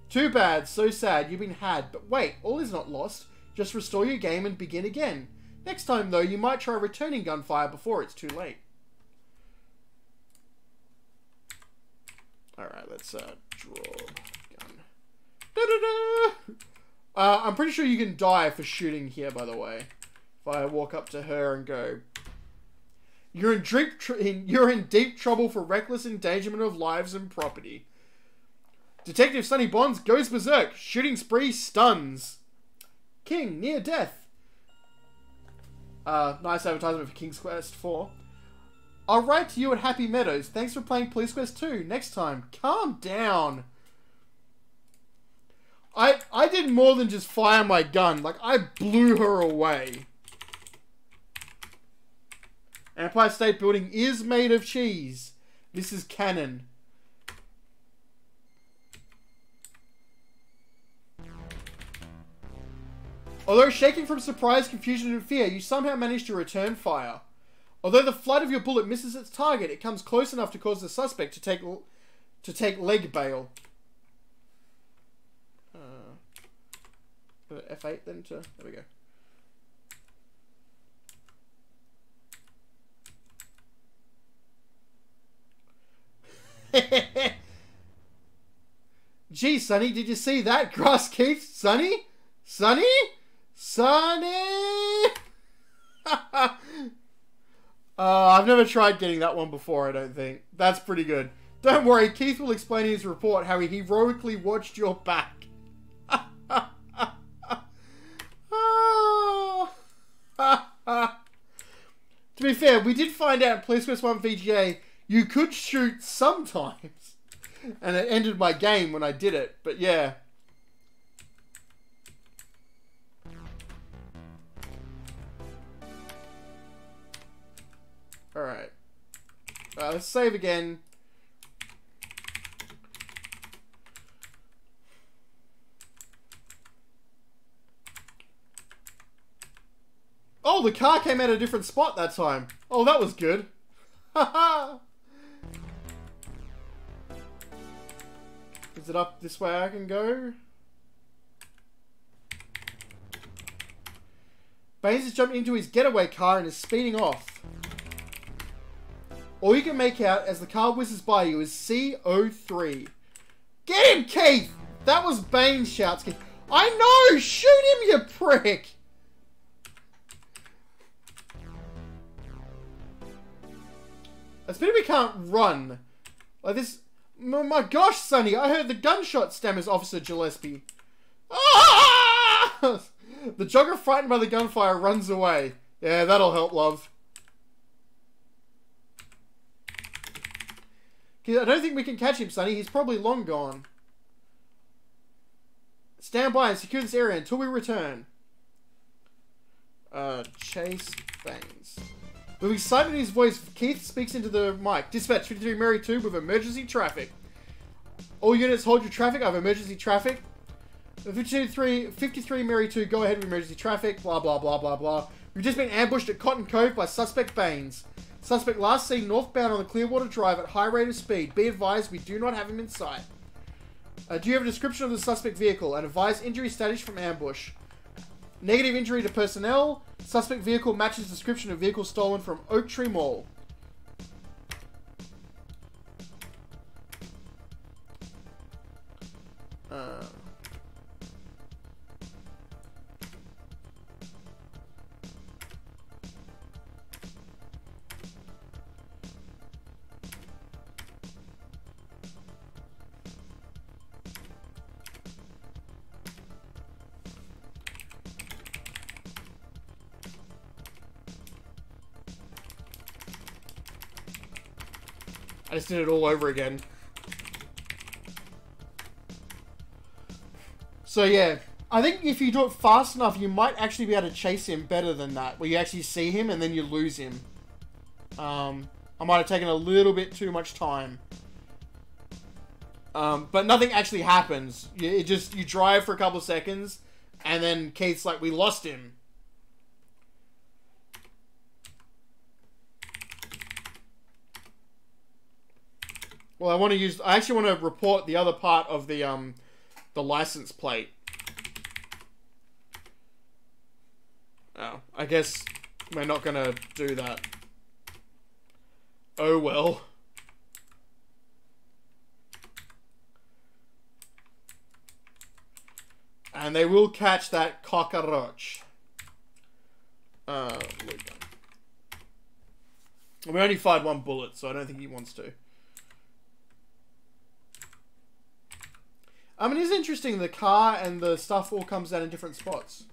Too bad, so sad, you've been had. But wait, all is not lost. Just restore your game and begin again. Next time, though, you might try returning gunfire before it's too late. Alright, let's draw gun. Da-da-da! I'm pretty sure you can die for shooting here, by the way. If I walk up to her and go... You're in deep trouble for reckless endangerment of lives and property. Detective Sonny Bonds goes berserk. Shooting spree stuns. King, near death. Nice advertisement for King's Quest 4. I'll write to you at Happy Meadows. Thanks for playing Police Quest 2. Next time. Calm down. I did more than just fire my gun. Like, I blew her away. Empire State Building is made of cheese. This is canon. Although shaking from surprise, confusion, and fear, you somehow manage to return fire. Although the flight of your bullet misses its target, it comes close enough to cause the suspect to take leg bail. F8 then to... There we go. Gee, Sonny, did you see that? Grass Keith? Sonny? Sonny? Sonny? I've never tried getting that one before, I don't think. That's pretty good. Don't worry, Keith will explain in his report how he heroically watched your back. To be fair, we did find out in Police Quest 1 VGA you could shoot sometimes. And it ended my game when I did it, but yeah. Alright. Let's save again. Oh, the car came out a different spot that time. Oh, that was good. Haha. Is it up this way I can go? Baines has jumped into his getaway car and is speeding off. All you can make out as the car whizzes by you is CO3. Get him, Keith! That was Baines, shouts Keith. I know! Shoot him, you prick! It's better we can't run. Like this... My gosh, Sonny, I heard the gunshot, stammers Officer Gillespie. Ah! The jogger, frightened by the gunfire, runs away. Yeah, that'll help, love. I don't think we can catch him, Sonny. He's probably long gone. Stand by and secure this area until we return. Chase Baines. With excitement in his voice, Keith speaks into the mic. Dispatch 53 Mary 2 with emergency traffic. All units, hold your traffic. I have emergency traffic. 53 Mary 2, go ahead with emergency traffic. Blah, blah, blah, blah, blah. We've just been ambushed at Cotton Cove by suspect Baines. Suspect last seen northbound on the Clearwater Drive at high rate of speed. Be advised, we do not have him in sight. Do you have a description of the suspect vehicle? And advise injury status from ambush. Negative injury to personnel. Suspect vehicle matches description of vehicle stolen from Oak Tree Mall. I just did it all over again. So yeah, I think if you do it fast enough, you might actually be able to chase him better than that, where you actually see him and then you lose him. I might have taken a little bit too much time. But nothing actually happens. You drive for a couple of seconds, and then Keith's like, we lost him. Well, I actually want to report the other part of the license plate. Oh, I guess we're not gonna do that. Oh well. And they will catch that cockroach. We only fired one bullet, so I don't think he wants to. I mean, it's interesting, the car and the stuff all comes out in different spots.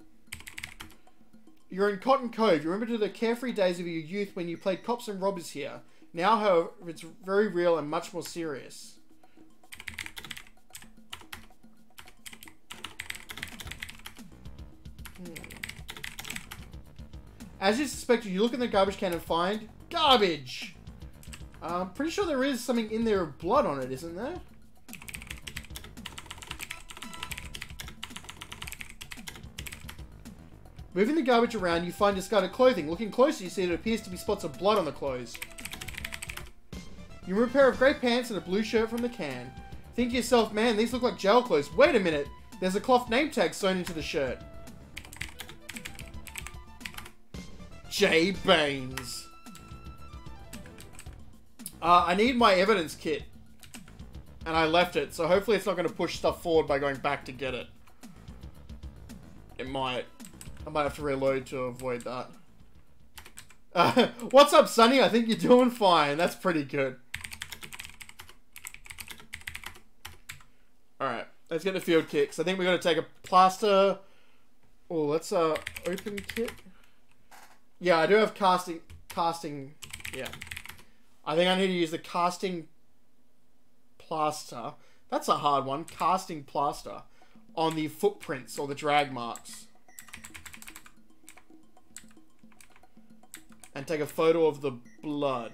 You're in Cotton Cove. You remember the carefree days of your youth when you played cops and robbers here. Now, however, it's very real and much more serious. As you suspected, you look in the garbage can and find garbage! I'm pretty sure there is something in there of blood on it, isn't there? Moving the garbage around, you find discarded clothing. Looking closer, you see there appears to be spots of blood on the clothes. You remove a pair of grey pants and a blue shirt from the can. Think to yourself, man, these look like jail clothes. Wait a minute, there's a cloth name tag sewn into the shirt. J. Baines. I need my evidence kit. And I left it, so hopefully it's not going to push stuff forward by going back to get it. It might. I might have to reload to avoid that. What's up, Sonny? I think you're doing fine. That's pretty good. Alright, let's get the field kit. I think we're going to take a plaster. Oh, let's open kit. Yeah, I do have casting, yeah. I think I need to use the casting plaster. That's a hard one. Casting plaster on the footprints or the drag marks. And take a photo of the blood.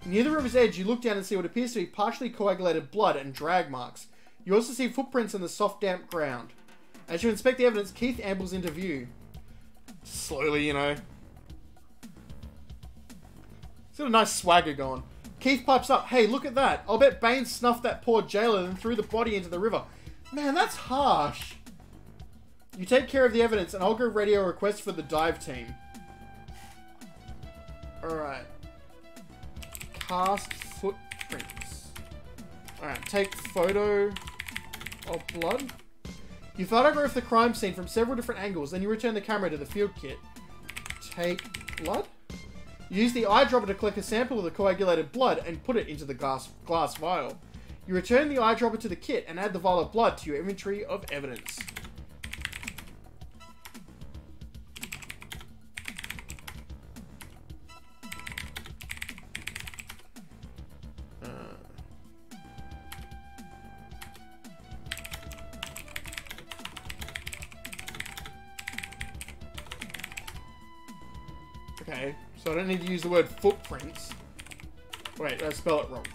Near the river's edge, you look down and see what appears to be partially coagulated blood and drag marks. You also see footprints in the soft, damp ground. As you inspect the evidence, Keith ambles into view. Slowly, you know. He's got a nice swagger going. Keith pipes up. Hey, look at that. I'll bet Baines snuffed that poor jailer and threw the body into the river. Man, that's harsh. You take care of the evidence and I'll go radio a request for the dive team. Alright. Cast footprints. Alright, take photo of blood. You photograph the crime scene from several different angles, then you return the camera to the field kit. Take blood. You use the eyedropper to collect a sample of the coagulated blood and put it into the glass vial. You return the eyedropper to the kit and add the vial of blood to your inventory of evidence. Okay, so I don't need to use the word footprints. Wait, I spell it wrong.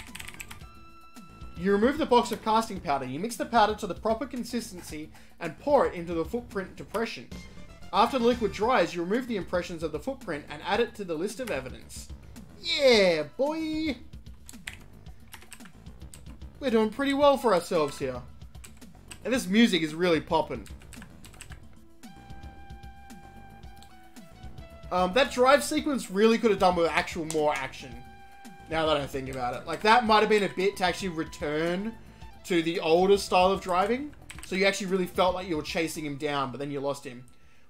You remove the box of casting powder. You mix the powder to the proper consistency and pour it into the footprint depression. After the liquid dries, you remove the impressions of the footprint and add it to the list of evidence. Yeah, boy! We're doing pretty well for ourselves here. And this music is really popping. That drive sequence really could have done with actual more action. Now that I think about it. Like, that might have been a bit to actually return to the older style of driving. So you actually really felt like you were chasing him down, but then you lost him.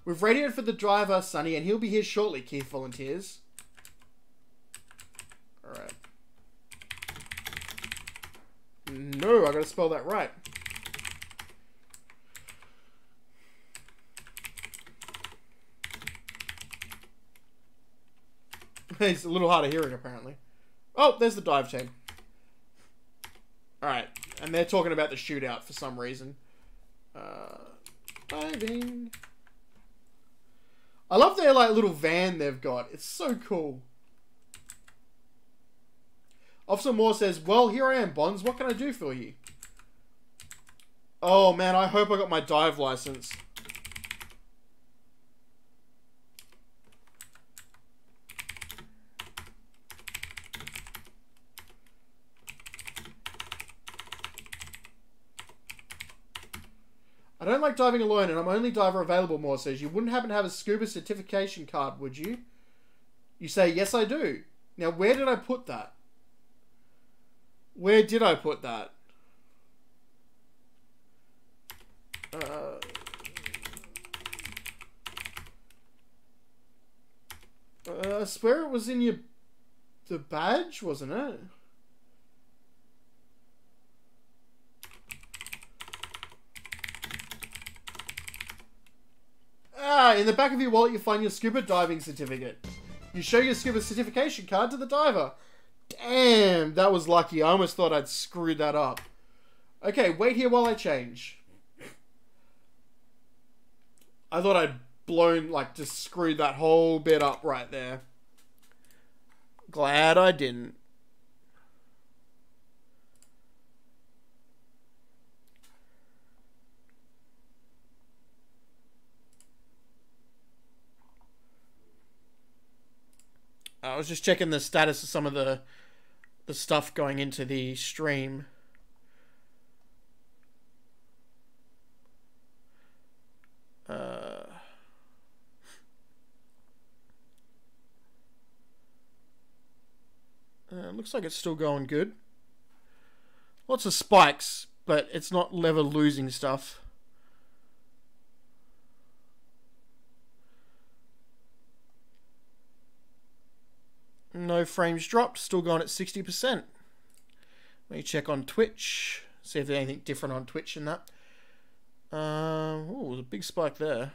We've radioed for the driver, Sonny, and he'll be here shortly, Keith volunteers. Alright. No, I gotta spell that right. It's a little hard of hearing, apparently. Oh, there's the dive team. Alright, and they're talking about the shootout for some reason. Diving. I love their, like, little van they've got. It's so cool. Officer Moore says, well, here I am, Bonds. What can I do for you? Oh, man, I hope I got my dive license. I don't like diving alone, and I'm only diver available, Moore says. You wouldn't happen to have a scuba certification card, would you? You say, yes, I do. Now, where did I put that? Where did I put that? I swear it was in the badge, wasn't it? In the back of your wallet, you find your scuba diving certificate. You show your scuba certification card to the diver. Damn, that was lucky. I almost thought I'd screwed that up. Okay, wait here while I change. I thought I'd blown, like, just screwed that whole bit up right there. Glad I didn't. I was just checking the status of some of the stuff going into the stream. Looks like it's still going good. Lots of spikes, but it's not lever losing stuff. No frames dropped, still going at 60%. Let me check on Twitch, see if there's anything different on Twitch in that. Oh, there's a big spike there.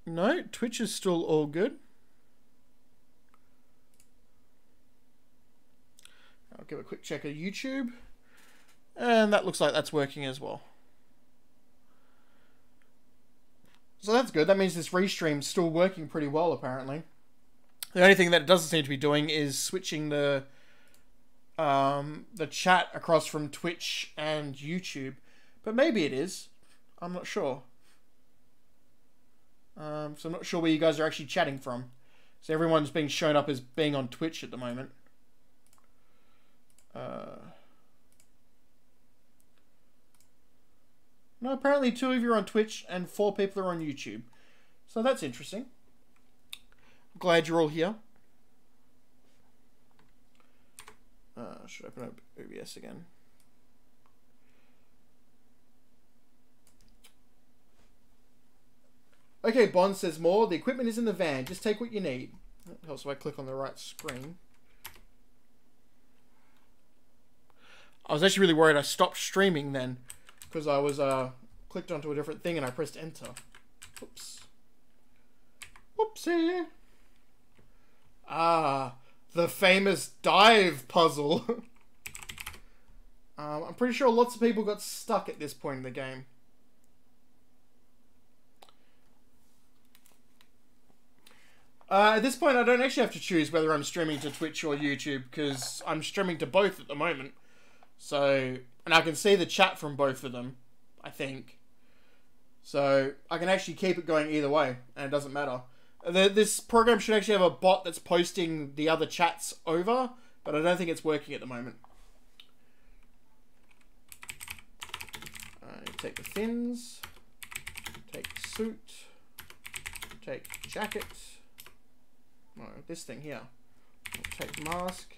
No, Twitch is still all good. I'll give a quick check of YouTube. And that looks like that's working as well. So that's good. That means this restream's still working pretty well, apparently. The only thing that it doesn't seem to be doing is switching the chat across from Twitch and YouTube. But maybe it is. I'm not sure. So I'm not sure where you guys are actually chatting from. So everyone's being shown up as being on Twitch at the moment. No, apparently 2 of you are on Twitch and 4 people are on YouTube. So that's interesting. I'm glad you're all here. Should open up OBS again. Okay, Bond says more. The equipment is in the van. Just take what you need. It helps if I click on the right screen. I was actually really worried I stopped streaming then, because I was clicked onto a different thing and I pressed enter. Oops. Whoopsie. Ah, the famous dive puzzle. I'm pretty sure lots of people got stuck at this point in the game. At this point, I don't actually have to choose whether I'm streaming to Twitch or YouTube, because I'm streaming to both at the moment. So, and I can see the chat from both of them, I think. So, I can actually keep it going either way, and it doesn't matter. This program should actually have a bot that's posting the other chats over, but I don't think it's working at the moment. Take the fins, take suit, take jacket. No, this thing here. Take mask,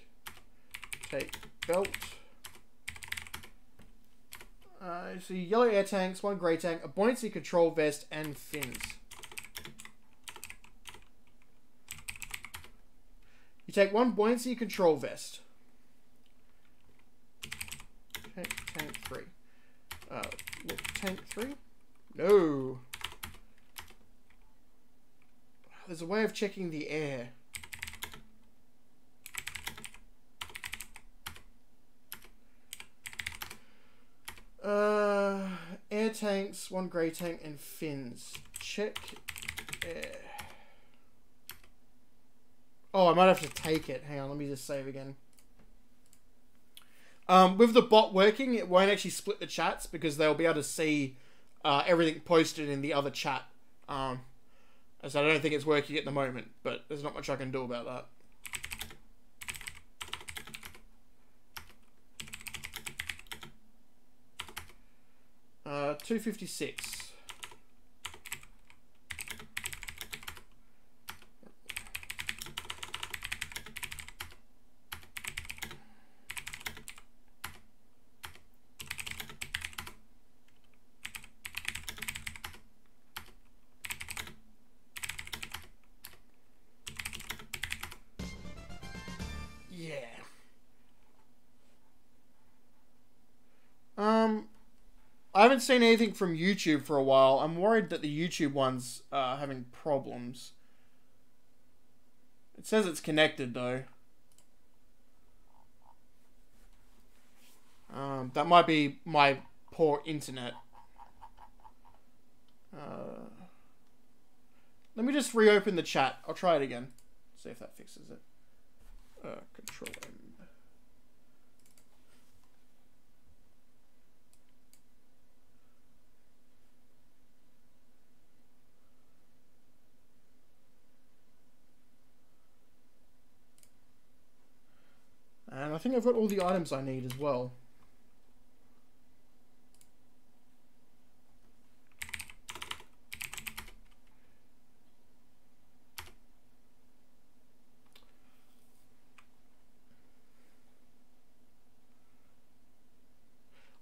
take belt. See yellow air tanks, 1 grey tank, a buoyancy control vest, and fins. You take 1 buoyancy control vest. Okay, tank 3. Look, tank 3? No. There's a way of checking the air. Air tanks, 1 grey tank, and fins. Check air. Oh, I might have to take it. Hang on, let me just save again. With the bot working, it won't actually split the chats because they'll be able to see everything posted in the other chat. So I don't think it's working at the moment, but there's not much I can do about that. Uh, 256. I haven't seen anything from YouTube for a while. I'm worried that the YouTube one's having problems. It says it's connected though. That might be my poor internet. Let me just reopen the chat. I'll try it again. See if that fixes it. Control M. And I think I've got all the items I need as well.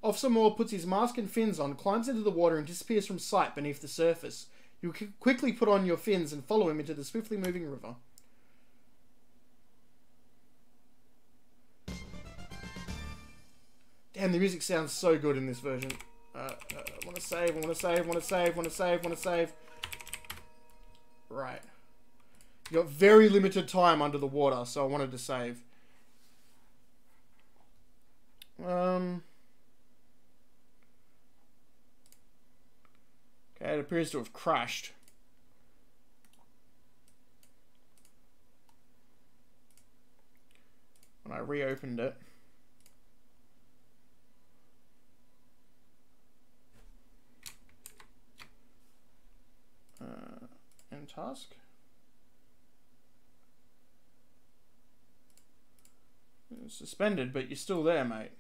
Officer Moore puts his mask and fins on, climbs into the water and disappears from sight beneath the surface. You quickly put on your fins and follow him into the swiftly moving river. Damn, the music sounds so good in this version. I want to save, I want to save, I want to save, I want to save, I want to save. Right. You got very limited time under the water, so I wanted to save. Okay, it appears to have crashed. When I reopened it. Return task. You're suspended, but you're still there, mate.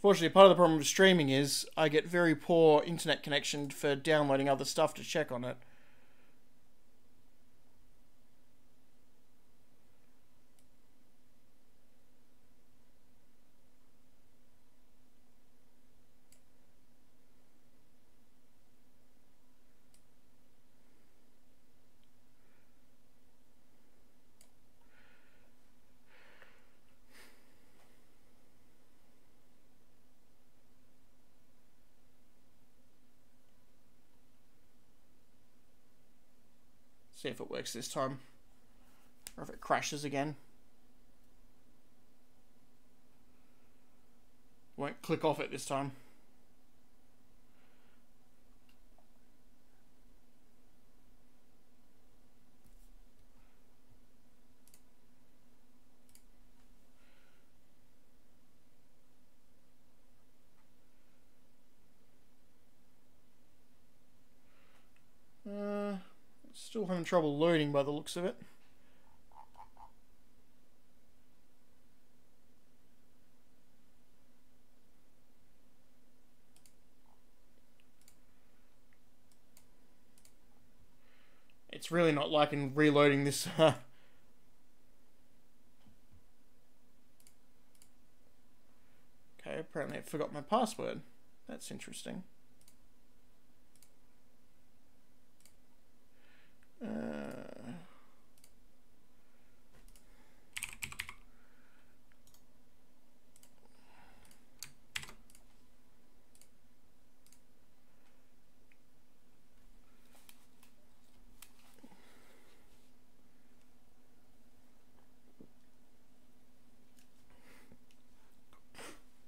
Fortunately, part of the problem with streaming is I get very poor internet connection for downloading other stuff to check on it. See if it works this time. Or if it crashes again. Won't click off it this time. Still having trouble loading by the looks of it. It's really not liking reloading this. Okay, apparently I forgot my password. That's interesting.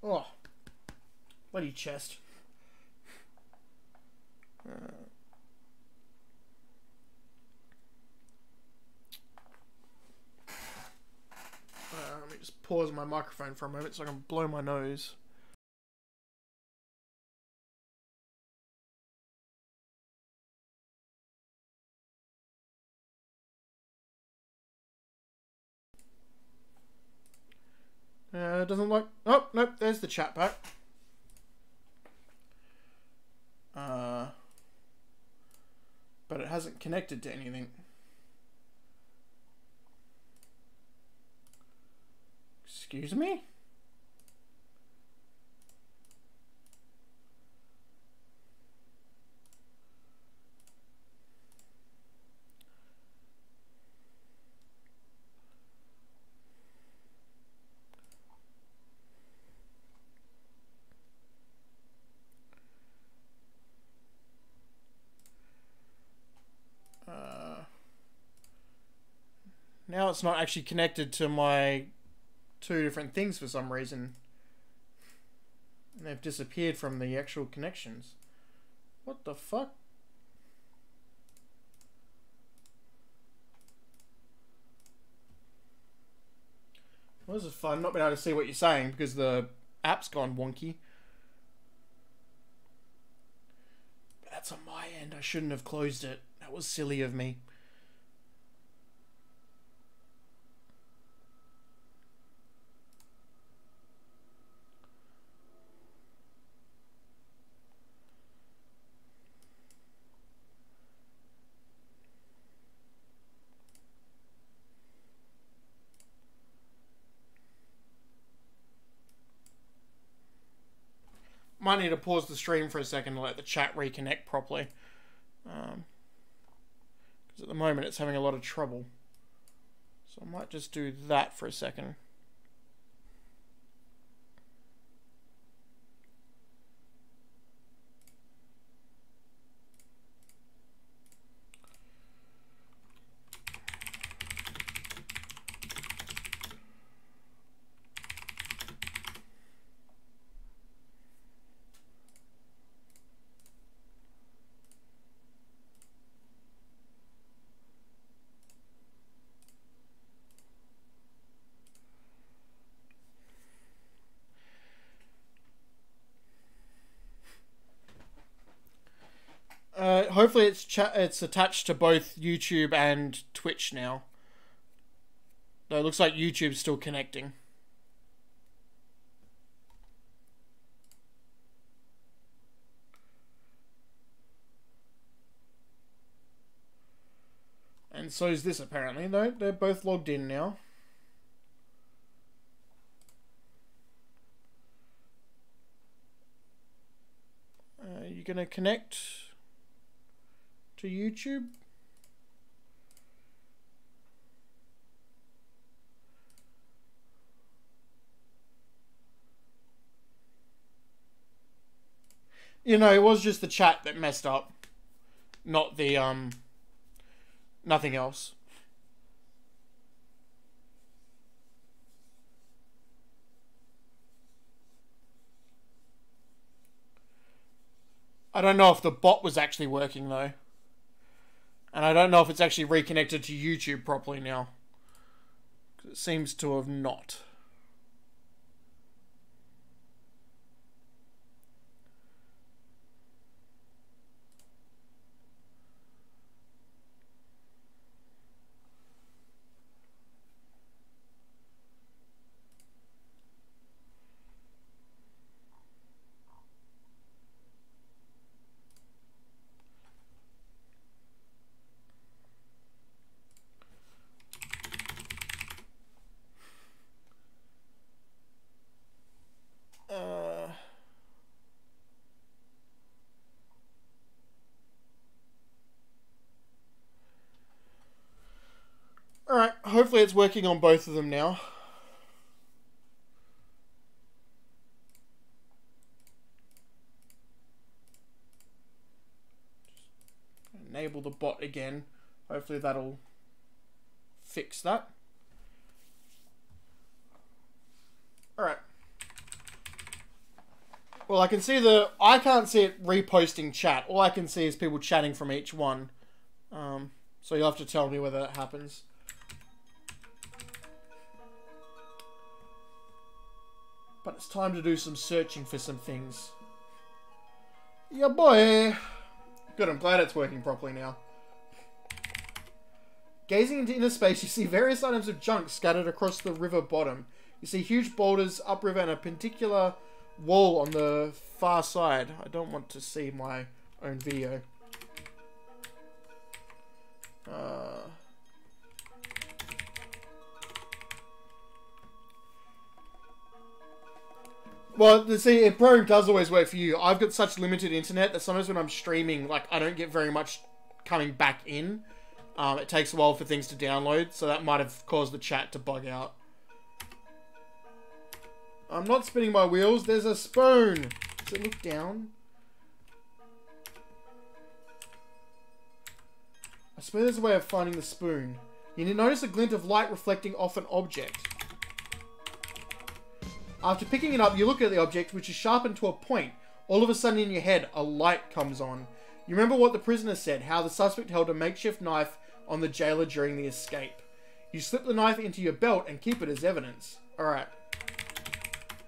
Oh, bloody chest. Let me just pause my microphone for a moment so I can blow my nose. Doesn't like... Oh, nope, there's the chat back. But it hasn't connected to anything. Excuse me? Now it's not actually connected to my two different things for some reason. And they've disappeared from the actual connections. What the fuck? Well, this is fun, not being able to see what you're saying because the app's gone wonky. But that's on my end. I shouldn't have closed it. That was silly of me. Might need to pause the stream for a second to let the chat reconnect properly. Because at the moment it's having a lot of trouble. So I might just do that for a second. hopefully it's attached to both YouTube and Twitch now. Though it looks like YouTube's still connecting. And so is this apparently. No, they're both logged in now. You gonna connect to YouTube? You know, it was just the chat that messed up, not the nothing else. I don't know if the bot was actually working though. And I don't know if it's actually reconnected to YouTube properly now. It seems to have not. Alright, hopefully it's working on both of them now. Just enable the bot again. Hopefully that'll fix that. Alright. Well, I can see I can't see it reposting chat. All I can see is people chatting from each one. So you'll have to tell me whether that happens. But it's time to do some searching for some things. Yeah, boy. Good, I'm glad it's working properly now. Gazing into inner space, you see various items of junk scattered across the river bottom. You see huge boulders upriver and a particular wall on the far side. I don't want to see my own video. Well, see, it probably does always work for you. I've got such limited internet that sometimes when I'm streaming, like, I don't get very much coming back in. It takes a while for things to download, so that might have caused the chat to bug out. I'm not spinning my wheels. There's a spoon. Does it look down? I suppose there's a way of finding the spoon. You notice a glint of light reflecting off an object. After picking it up, you look at the object, which is sharpened to a point. All of a sudden in your head, a light comes on. You remember what the prisoner said, how the suspect held a makeshift knife on the jailer during the escape. You slip the knife into your belt and keep it as evidence. Alright.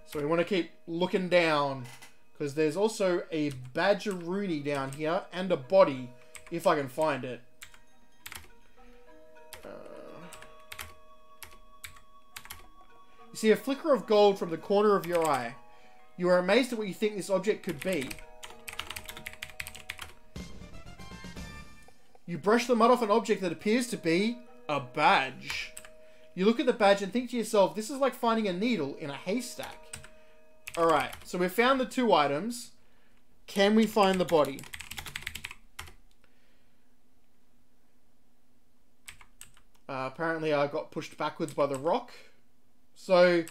So we want to keep looking down, because there's also a badgeroonie down here, and a body, if I can find it. You see a flicker of gold from the corner of your eye. You are amazed at what you think this object could be. You brush the mud off an object that appears to be a badge. You look at the badge and think to yourself, this is like finding a needle in a haystack. Alright, so we've found the two items. Can we find the body? Apparently I got pushed backwards by the rock. So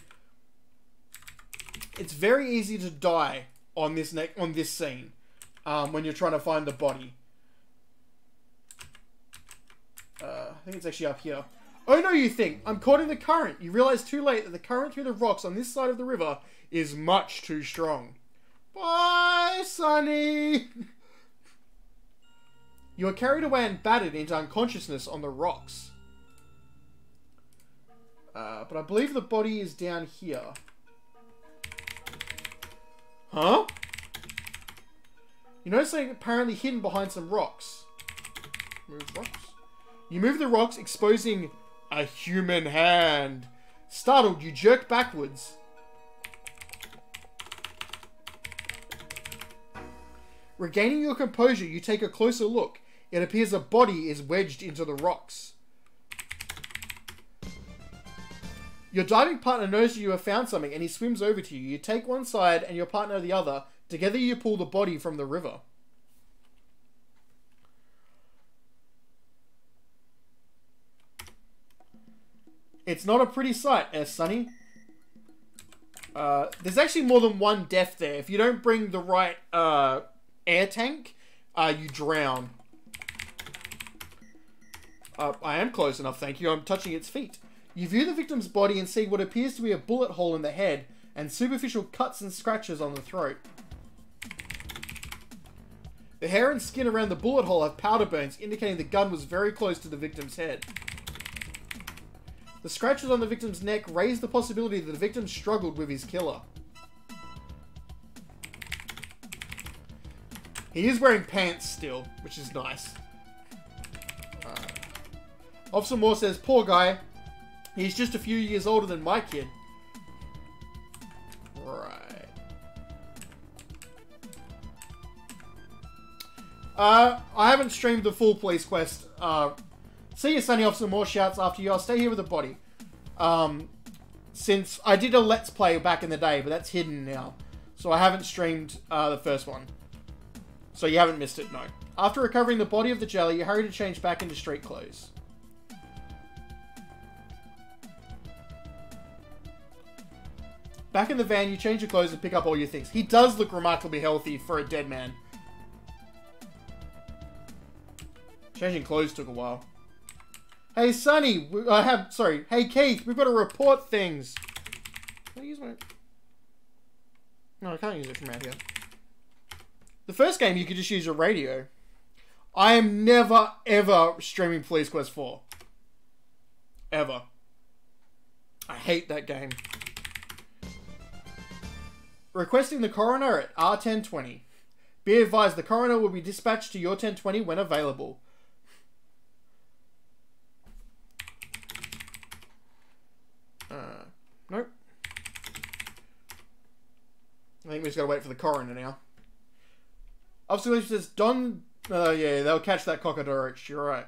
it's very easy to die on this scene when you're trying to find the body. I think it's actually up here. Oh no, you think I'm caught in the current. You realize too late that the current through the rocks on this side of the river is much too strong. Bye, Sonny. You are carried away and battered into unconsciousness on the rocks. But I believe the body is down here. Huh? You notice something apparently hidden behind some rocks. Move rocks. You move the rocks, exposing a human hand. Startled, you jerk backwards. Regaining your composure, you take a closer look. It appears a body is wedged into the rocks. Your diving partner knows you have found something and he swims over to you. You take one side and your partner the other. Together you pull the body from the river. It's not a pretty sight, Sonny. There's actually more than one death there. If you don't bring the right air tank, you drown. I am close enough, thank you. I'm touching its feet. You view the victim's body and see what appears to be a bullet hole in the head and superficial cuts and scratches on the throat. The hair and skin around the bullet hole have powder burns, indicating the gun was very close to the victim's head. The scratches on the victim's neck raise the possibility that the victim struggled with his killer. He is wearing pants still, which is nice. Officer Moore says, poor guy. He's just a few years older than my kid. Right. I haven't streamed the full police quest. See you, Sonny. Officer Moore shouts after you. I'll stay here with the body. Since I did a Let's Play back in the day, but that's hidden now. So I haven't streamed the first one. So you haven't missed it, no. After recovering the body of the jailer, you hurry to change back into street clothes. Back in the van, you change your clothes and pick up all your things. He does look remarkably healthy for a dead man. Changing clothes took a while. Hey, Sonny, hey, Keith, we've got to report things. Can I use my... No, I can't use it from out here. The first game, you could just use your radio. I am never, ever streaming Police Quest 4. Ever. I hate that game. Requesting the coroner at R1020. Be advised, the coroner will be dispatched to your 1020 when available. Nope. I think we just gotta wait for the coroner now. Officer says, Don... yeah, they'll catch that cockadorich, you're right.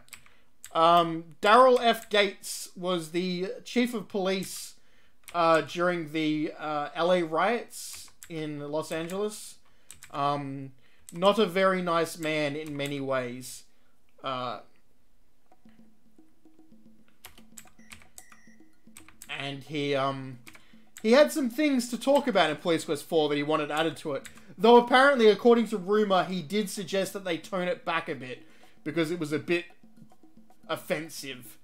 Daryl F. Gates was the chief of police during the LA riots in Los Angeles. Not a very nice man in many ways. And he had some things to talk about in Police Quest 4 that he wanted added to it. Though apparently, according to rumor, he did suggest that they tone it back a bit because it was a bit offensive.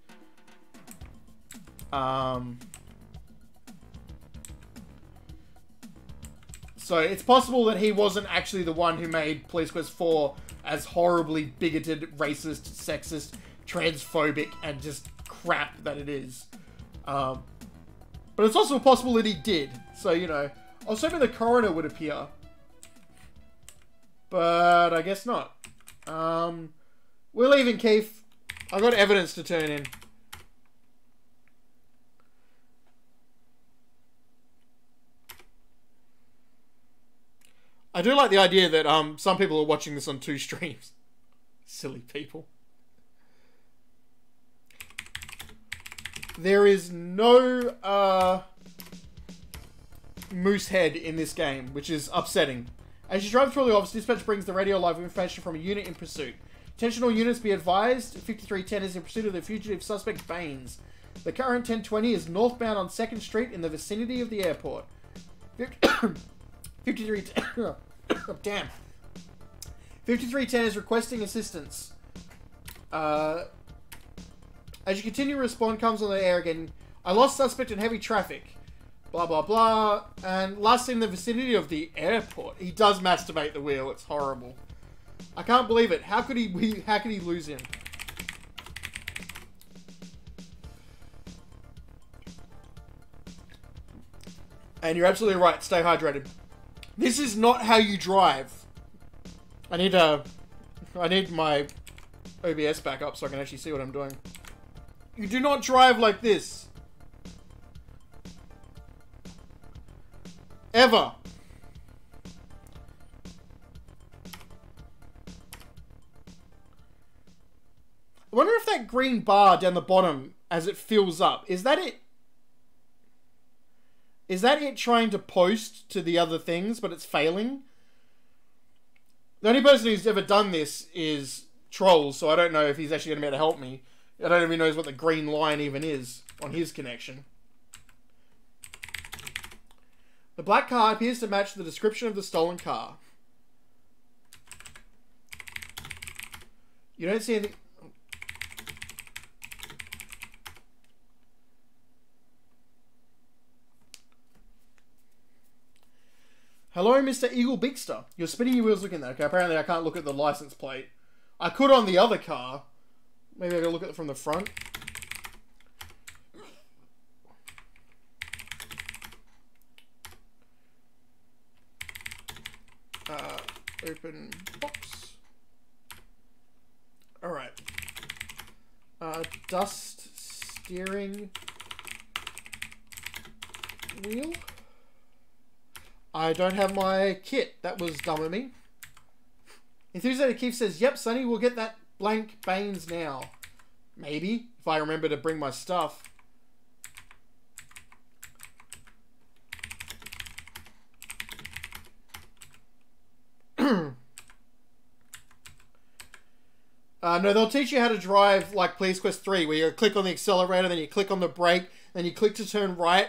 So it's possible that he wasn't actually the one who made Police Quest 4 as horribly bigoted, racist, sexist, transphobic, and just crap that it is. But it's also possible that he did. So, you know, I was hoping the coroner would appear. But I guess not. We're leaving, Keith. I've got evidence to turn in. I do like the idea that some people are watching this on 2 streams. Silly people. There is no moose head in this game, which is upsetting. As you drive through the office, dispatch brings the radio live information from a unit in pursuit. Attention all units, be advised, 5310 is in pursuit of the fugitive suspect Baines. The current 1020 is northbound on 2nd Street in the vicinity of the airport. 5310... oh, damn. 5310 is requesting assistance. As you continue to respond, comes on the air again. I lost suspect in heavy traffic. Blah, blah, blah. And last in the vicinity of the airport. He does masturbate the wheel. It's horrible. I can't believe it. How could he lose him? And you're absolutely right. Stay hydrated. This is not how you drive. I need my OBS back up so I can actually see what I'm doing. You do not drive like this. Ever. I wonder if that green bar down the bottom, as it fills up, is that it? Is that it trying to post to the other things, but it's failing? The only person who's ever done this is Trolls, so I don't know if he's actually going to be able to help me. I don't even know what the green line even is on his connection. The black car appears to match the description of the stolen car. You don't see anything... Hello, Mr. Eagle Bigster. You're spinning your wheels looking there. Okay, apparently I can't look at the license plate. I could on the other car. Maybe I can look at it from the front. Open box. Alright. Dust steering wheel. I don't have my kit. That was dumb of me. Enthusiastic Keith says, yep, Sonny, we'll get that blank Baines now. Maybe, if I remember to bring my stuff. No, they'll teach you how to drive like Police Quest 3, where you click on the accelerator, then you click on the brake, then you click to turn right,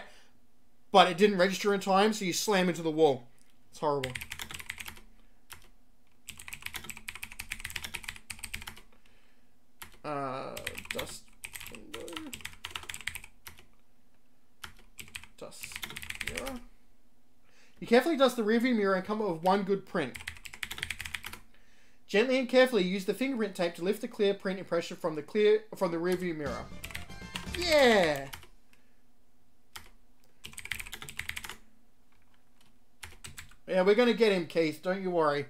but it didn't register in time, so you slam into the wall. It's horrible. Dust window. Dust mirror. You carefully dust the rearview mirror and come up with one good print. Gently and carefully use the fingerprint tape to lift the clear print impression from the rearview mirror. Yeah. Yeah, we're gonna get him, Keith. Don't you worry.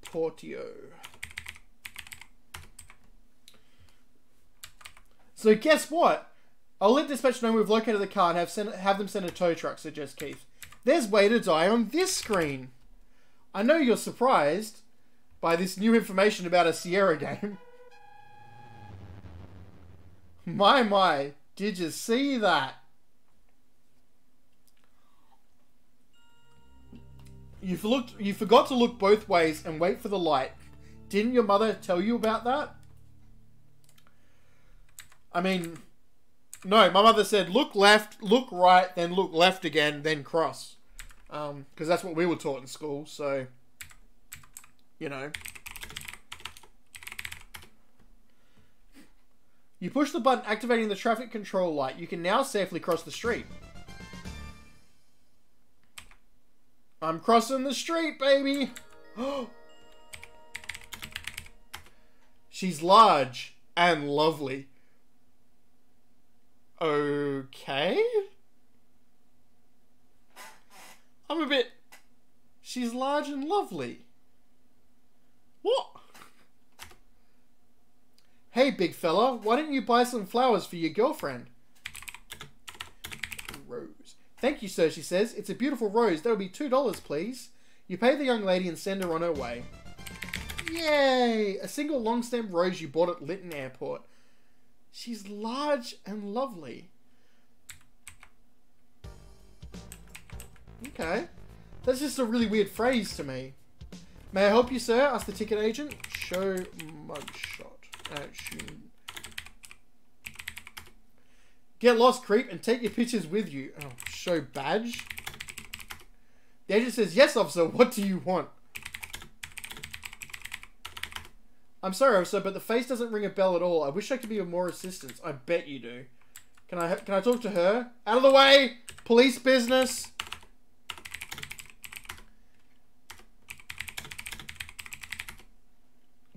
Portio. So guess what? I'll let dispatch know we've located the car and have them send a tow truck, suggests Keith. There's Way to Die on this screen. I know you're surprised by this new information about a Sierra game. My, did you see that? You forgot to look both ways and wait for the light. Didn't your mother tell you about that? I mean, no, my mother said look left, look right, then look left again, then cross. Because that's what we were taught in school, so, you know. You push the button activating the traffic control light. You can now safely cross the street. I'm crossing the street, baby! She's large and lovely. Okay? I'm a bit... She's large and lovely. What? Hey, big fella, why don't you buy some flowers for your girlfriend? Rose. Thank you, sir, she says. It's a beautiful rose. That'll be $2, please. You pay the young lady and send her on her way. Yay! A single long-stemmed rose you bought at Lytton Airport. She's large and lovely. Okay. That's just a really weird phrase to me. May I help you, sir? Asked the ticket agent. Show mugshot. Get lost, creep, and take your pictures with you. Oh, show badge. The agent says, yes, officer, what do you want? I'm sorry, officer, but the face doesn't ring a bell at all. I wish I could be of more assistance. I bet you do. Can I talk to her? Out of the way! Police business!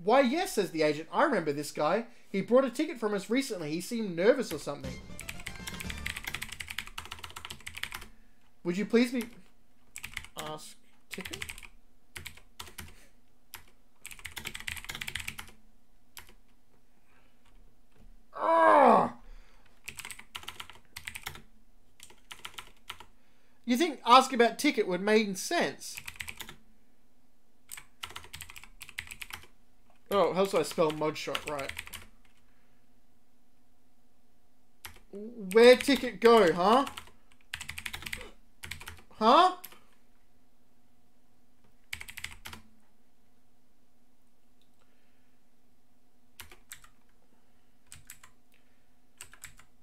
Why, yes, says the agent. I remember this guy. He brought a ticket from us recently. He seemed nervous or something. Would you please be... Ask ticket? Oh! You think ask about ticket would make sense? Oh, how do I spell mugshot right? Where ticket go, huh? Huh?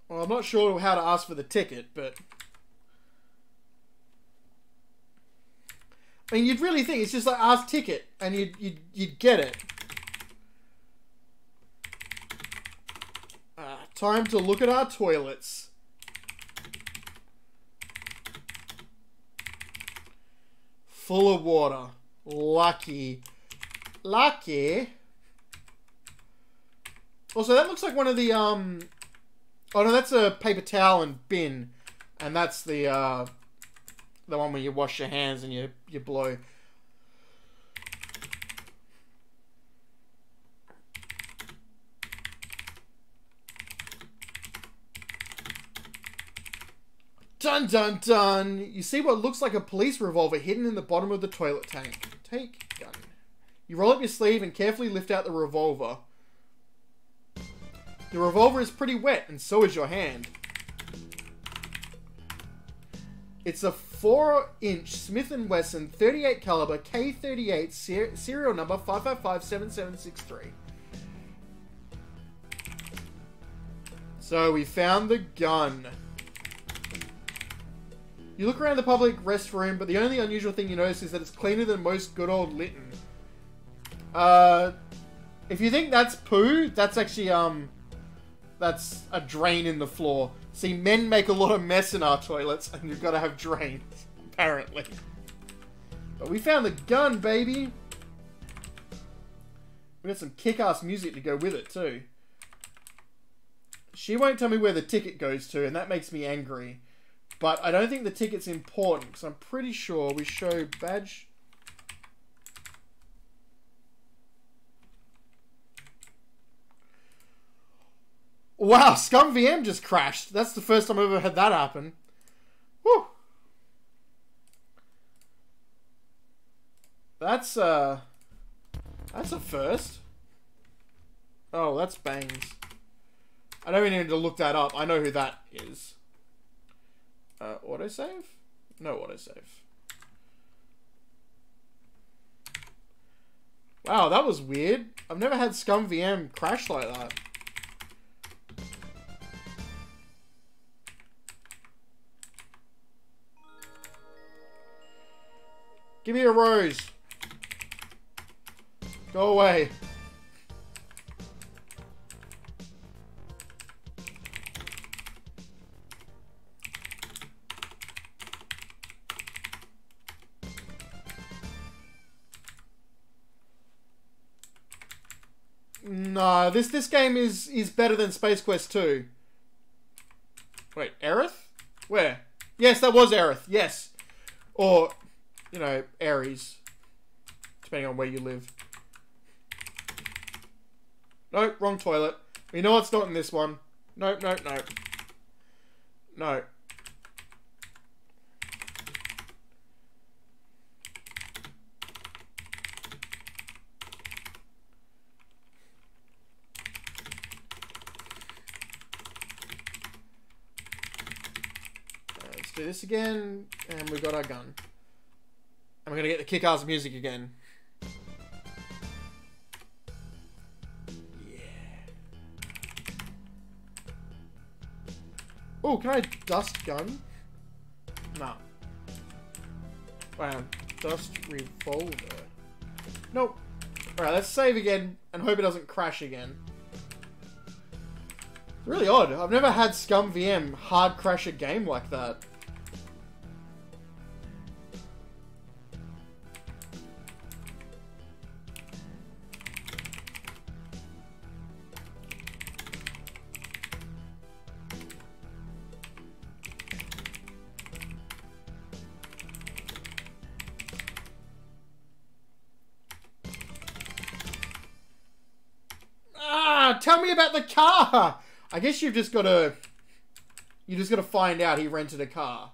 Well, I'm not sure how to ask for the ticket, but... I mean, you'd really think it's just like ask ticket, and you'd get it. Time to look at our toilets. Full of water. Lucky. Lucky. Also, that looks like one of the, Oh no, that's a paper towel and bin. And that's the one where you wash your hands and you blow. Dun dun dun! You see what looks like a police revolver hidden in the bottom of the toilet tank. Take gun. You roll up your sleeve and carefully lift out the revolver. The revolver is pretty wet, and so is your hand. It's a 4-inch Smith & Wesson 38 caliber K38 serial number 5557763. So we found the gun. You look around the public restroom, but the only unusual thing you notice is that it's cleaner than most good old Lytton. If you think that's poo, that's actually, that's a drain in the floor. See, men make a lot of mess in our toilets, and you've got to have drains, apparently. But we found the gun, baby! We got some kick-ass music to go with it, too. She won't tell me where the ticket goes to, and that makes me angry. But I don't think the ticket's important, because I'm pretty sure we show badge... Wow, Scum VM just crashed. That's the first time I've ever had that happen. Whew. That's a first. Oh, that's Bangs. I don't even need to look that up. I know who that is. Autosave? No autosave. Wow, that was weird. I've never had Scum VM crash like that. Give me a rose. Go away. No, this game is better than Space Quest 2. Wait, Aerith? Where? Yes, that was Aerith. Yes. Or, you know, Ares. Depending on where you live. Nope, wrong toilet. You know it's not in this one. Nope, nope, nope. No. Let's do this again, and we got our gun. And we're gonna get the kick-ass music again. Oh, can I dust gun? No. Wow, dust revolver. Nope. Alright, let's save again and hope it doesn't crash again. Really odd. I've never had Scum VM hard crash a game like that. tell me about the car. I guess you've just got to... You just got to find out he rented a car.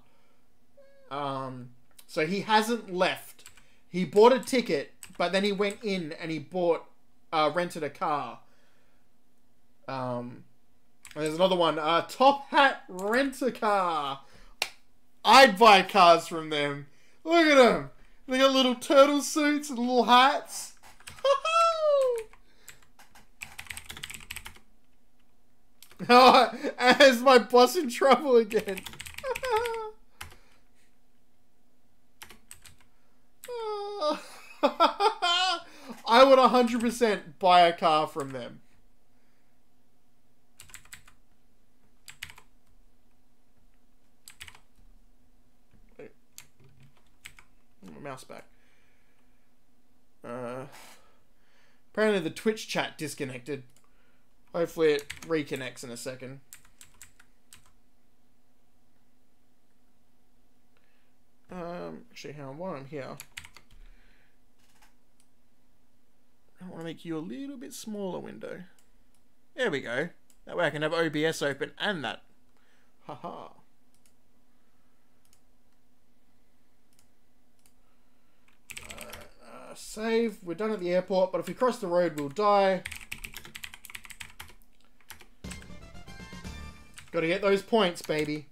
So he hasn't left. He bought a ticket, but then he went in and he rented a car. And there's another one. Top Hat Rent-A-Car. I'd buy cars from them. Look at them. They got little turtle suits and little hats. Oh, is my boss in trouble again? I would 100% buy a car from them. Wait. My mouse back. Apparently the Twitch chat disconnected. Hopefully it reconnects in a second. Actually, hang on, while I'm here, I want to make you a little bit smaller window. There we go. That way I can have OBS open and that. Haha. Save. We're done at the airport, but if we cross the road, we'll die. Gotta get those points, baby.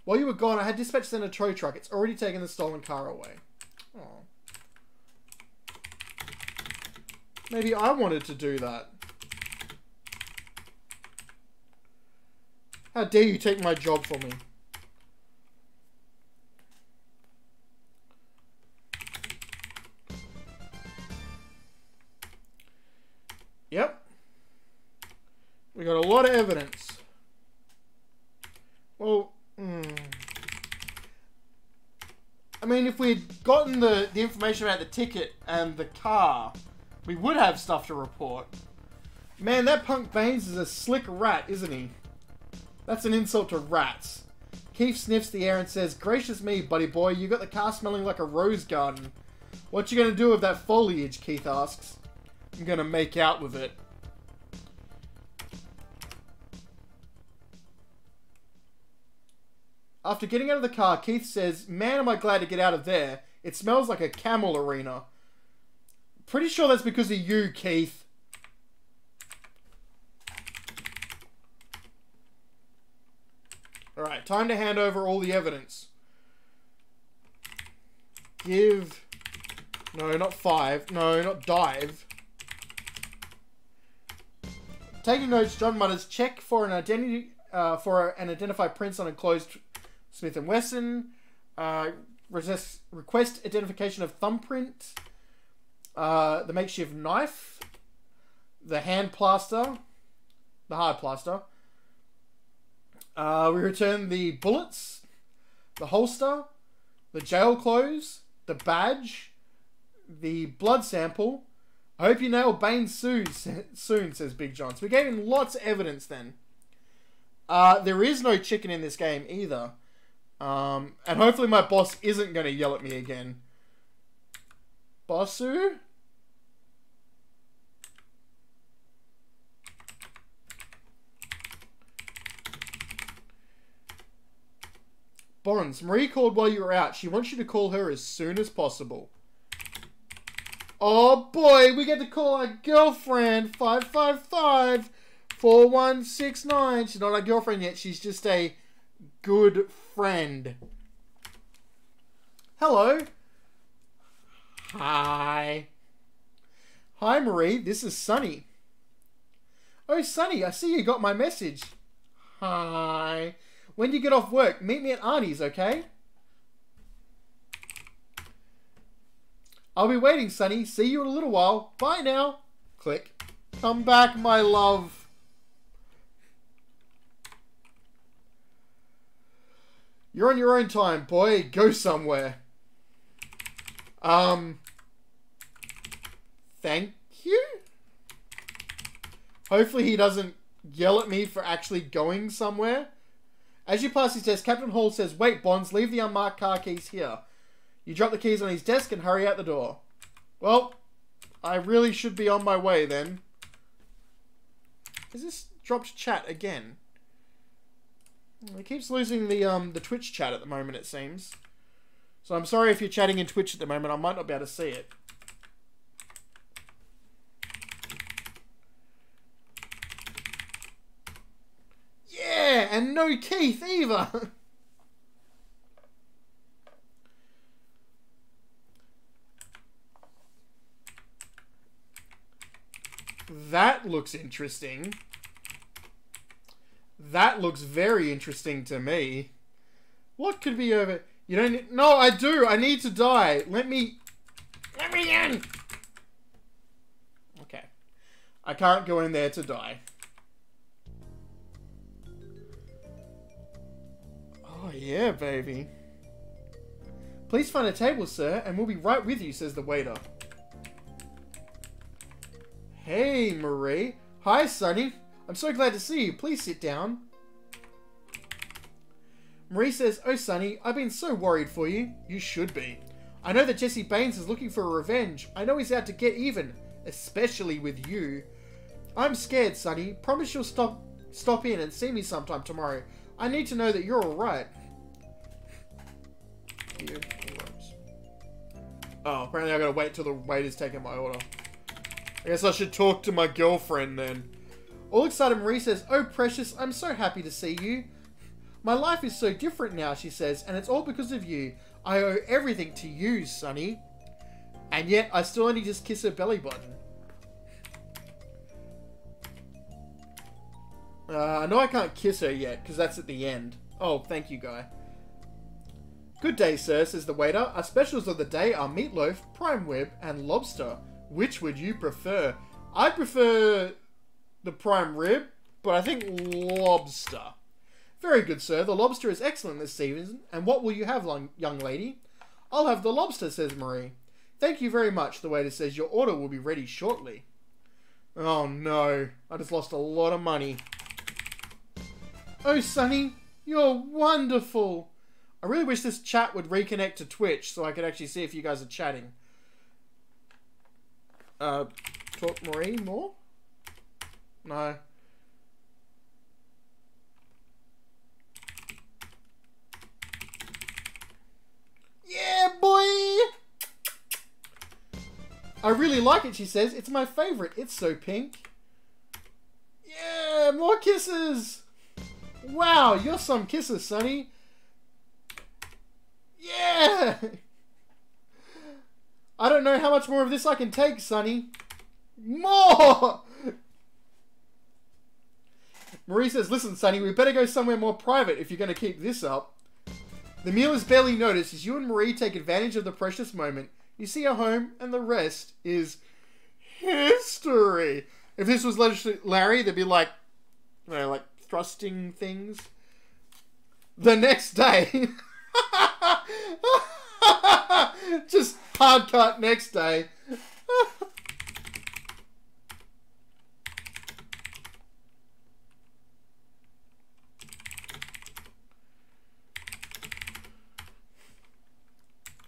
While you were gone, I had dispatched in a tow truck. It's already taken the stolen car away. Oh. Maybe I wanted to do that. How dare you take my job for me? Yep. We got a lot of evidence. Well, I mean, if we'd gotten the information about the ticket and the car, we would have stuff to report. Man, that punk Baines is a slick rat, isn't he? That's an insult to rats. Keith sniffs the air and says, "Gracious me, buddy boy, you got the car smelling like a rose garden. What you gonna do with that foliage?" Keith asks. "I'm gonna make out with it." After getting out of the car, Keith says, "Man, am I glad to get out of there. It smells like a camel arena." Pretty sure that's because of you, Keith. Alright, time to hand over all the evidence. Give... No, not 5. No, not dive. Taking notes, John mutters, "Check for an identity... for an identified prints on enclosed Smith & Wesson. Request identification of thumbprint. The makeshift knife. The hand plaster. The hard plaster. We return the bullets. The holster. The jail clothes. The badge. The blood sample. I hope you nail Baines soon, says Big John. So we gave him lots of evidence then. There is no chicken in this game either. And hopefully my boss isn't going to yell at me again. Bossu? Bonds, Marie called while you were out. She wants you to call her as soon as possible. Oh boy, we get to call our girlfriend. 555-4169. She's not our girlfriend yet. She's just a good friend. Hello. Hi. Hi, Marie. This is Sonny. Oh, Sonny, I see you got my message. Hi. When you get off work, meet me at Arnie's, okay? I'll be waiting, Sonny. See you in a little while. Bye now. Click. Come back, my love. You're on your own time, boy. Go somewhere. Thank you? Hopefully he doesn't yell at me for actually going somewhere. As you pass his desk, Captain Hall says, "Wait, Bonds, leave the unmarked car keys here." You drop the keys on his desk and hurry out the door. Well, I really should be on my way then. Is this dropped chat again? It keeps losing the Twitch chat at the moment, it seems. So I'm sorry if you're chatting in Twitch at the moment. I might not be able to see it. Yeah, and no Keith either. That looks interesting. That looks very interesting to me. What could be over... You don't need... No, I do. I need to die. Let me in. Okay. I can't go in there to die. Oh, yeah, baby. Please find a table, sir, and we'll be right with you, says the waiter. Hey, Marie. Hi, Sonny. I'm so glad to see you. Please sit down. Marie says, oh, Sonny, I've been so worried for you. You should be. I know that Jesse Baines is looking for a revenge. I know he's out to get even, especially with you. I'm scared, Sonny. Promise you'll stop in and see me sometime tomorrow. I need to know that you're alright. Oh, apparently I gotta wait till the waiter's taking my order. I guess I should talk to my girlfriend then. All excited, Marie says, oh, precious, I'm so happy to see you. My life is so different now, she says, and it's all because of you. I owe everything to you, Sonny. And yet, I still only just kiss her belly button. I know I can't kiss her yet, because that's at the end. Oh, thank you, guy. Good day, sir, says the waiter. Our specials of the day are meatloaf, prime rib, and lobster. Which would you prefer? I prefer the prime rib, but I think lobster. Very good, sir. The lobster is excellent this season. And what will you have, young lady? I'll have the lobster, says Marie. Thank you very much, the waiter says. Your order will be ready shortly. Oh, no. I just lost a lot of money. Oh, Sonny, you're wonderful. I really wish this chat would reconnect to Twitch so I could actually see if you guys are chatting. Talk Marie more? No. Yeah, boy! I really like it, she says. It's my favorite. It's so pink. Yeah, more kisses! Wow, you're some kisses, Sonny. Yeah! I don't know how much more of this I can take, Sonny. More! Marie says, listen, Sonny, we better go somewhere more private if you're going to keep this up. The meal is barely noticed as you and Marie take advantage of the precious moment. You see her home, and the rest is history. If this was Larry, they'd be like, you know, like thrusting things. The next day... Just hard cut next day.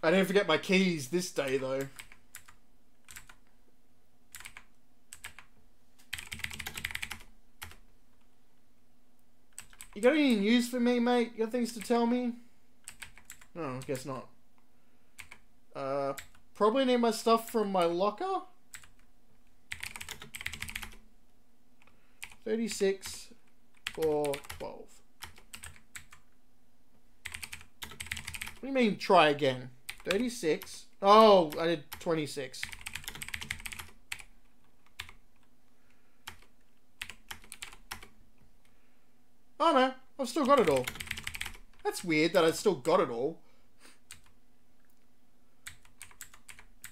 I didn't forget my keys this day though. You got any news for me, mate? You got things to tell me? No, I guess not. Probably need my stuff from my locker. 36 for 12. What do you mean try again? 36. Oh, I did 26. Oh no, I've still got it all. That's weird that I still got it all.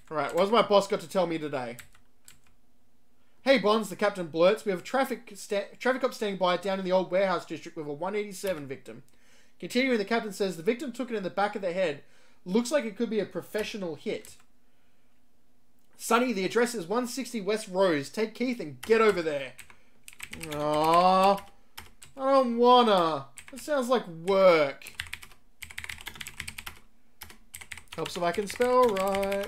Alright, what's my boss got to tell me today? Hey Bonds, the captain blurts. We have a traffic cop standing by down in the old warehouse district with a 187 victim. Continuing, the captain says the victim took it in the back of the head. Looks like it could be a professional hit. Sonny, the address is 160 West Rose. Take Keith and get over there. Aww. I don't wanna. That sounds like work. Helps if I can spell right.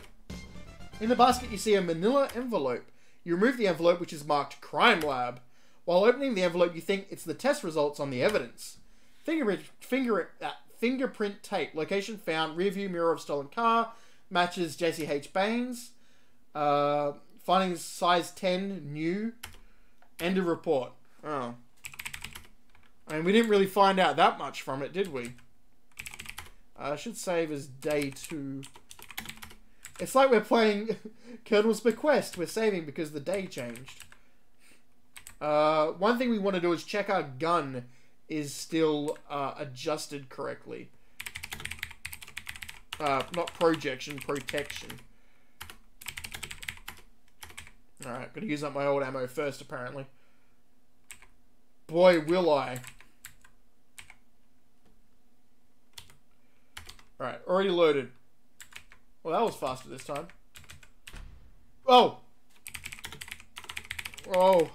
In the basket, you see a manila envelope. You remove the envelope, which is marked Crime Lab. While opening the envelope, you think it's the test results on the evidence. Fingerprint tape. Location found. Rearview mirror of stolen car. Matches Jesse H. Baines. Findings size 10. New. End of report. Oh. I mean, we didn't really find out that much from it, did we? I should save as day 2. It's like we're playing Colonel's Bequest. We're saving because the day changed. One thing we want to do is check our gun is still adjusted correctly. Not projection, protection. Alright, gotta use up my old ammo first, apparently. Boy, will I. Alright, already loaded. Well, that was faster this time. Oh! Oh.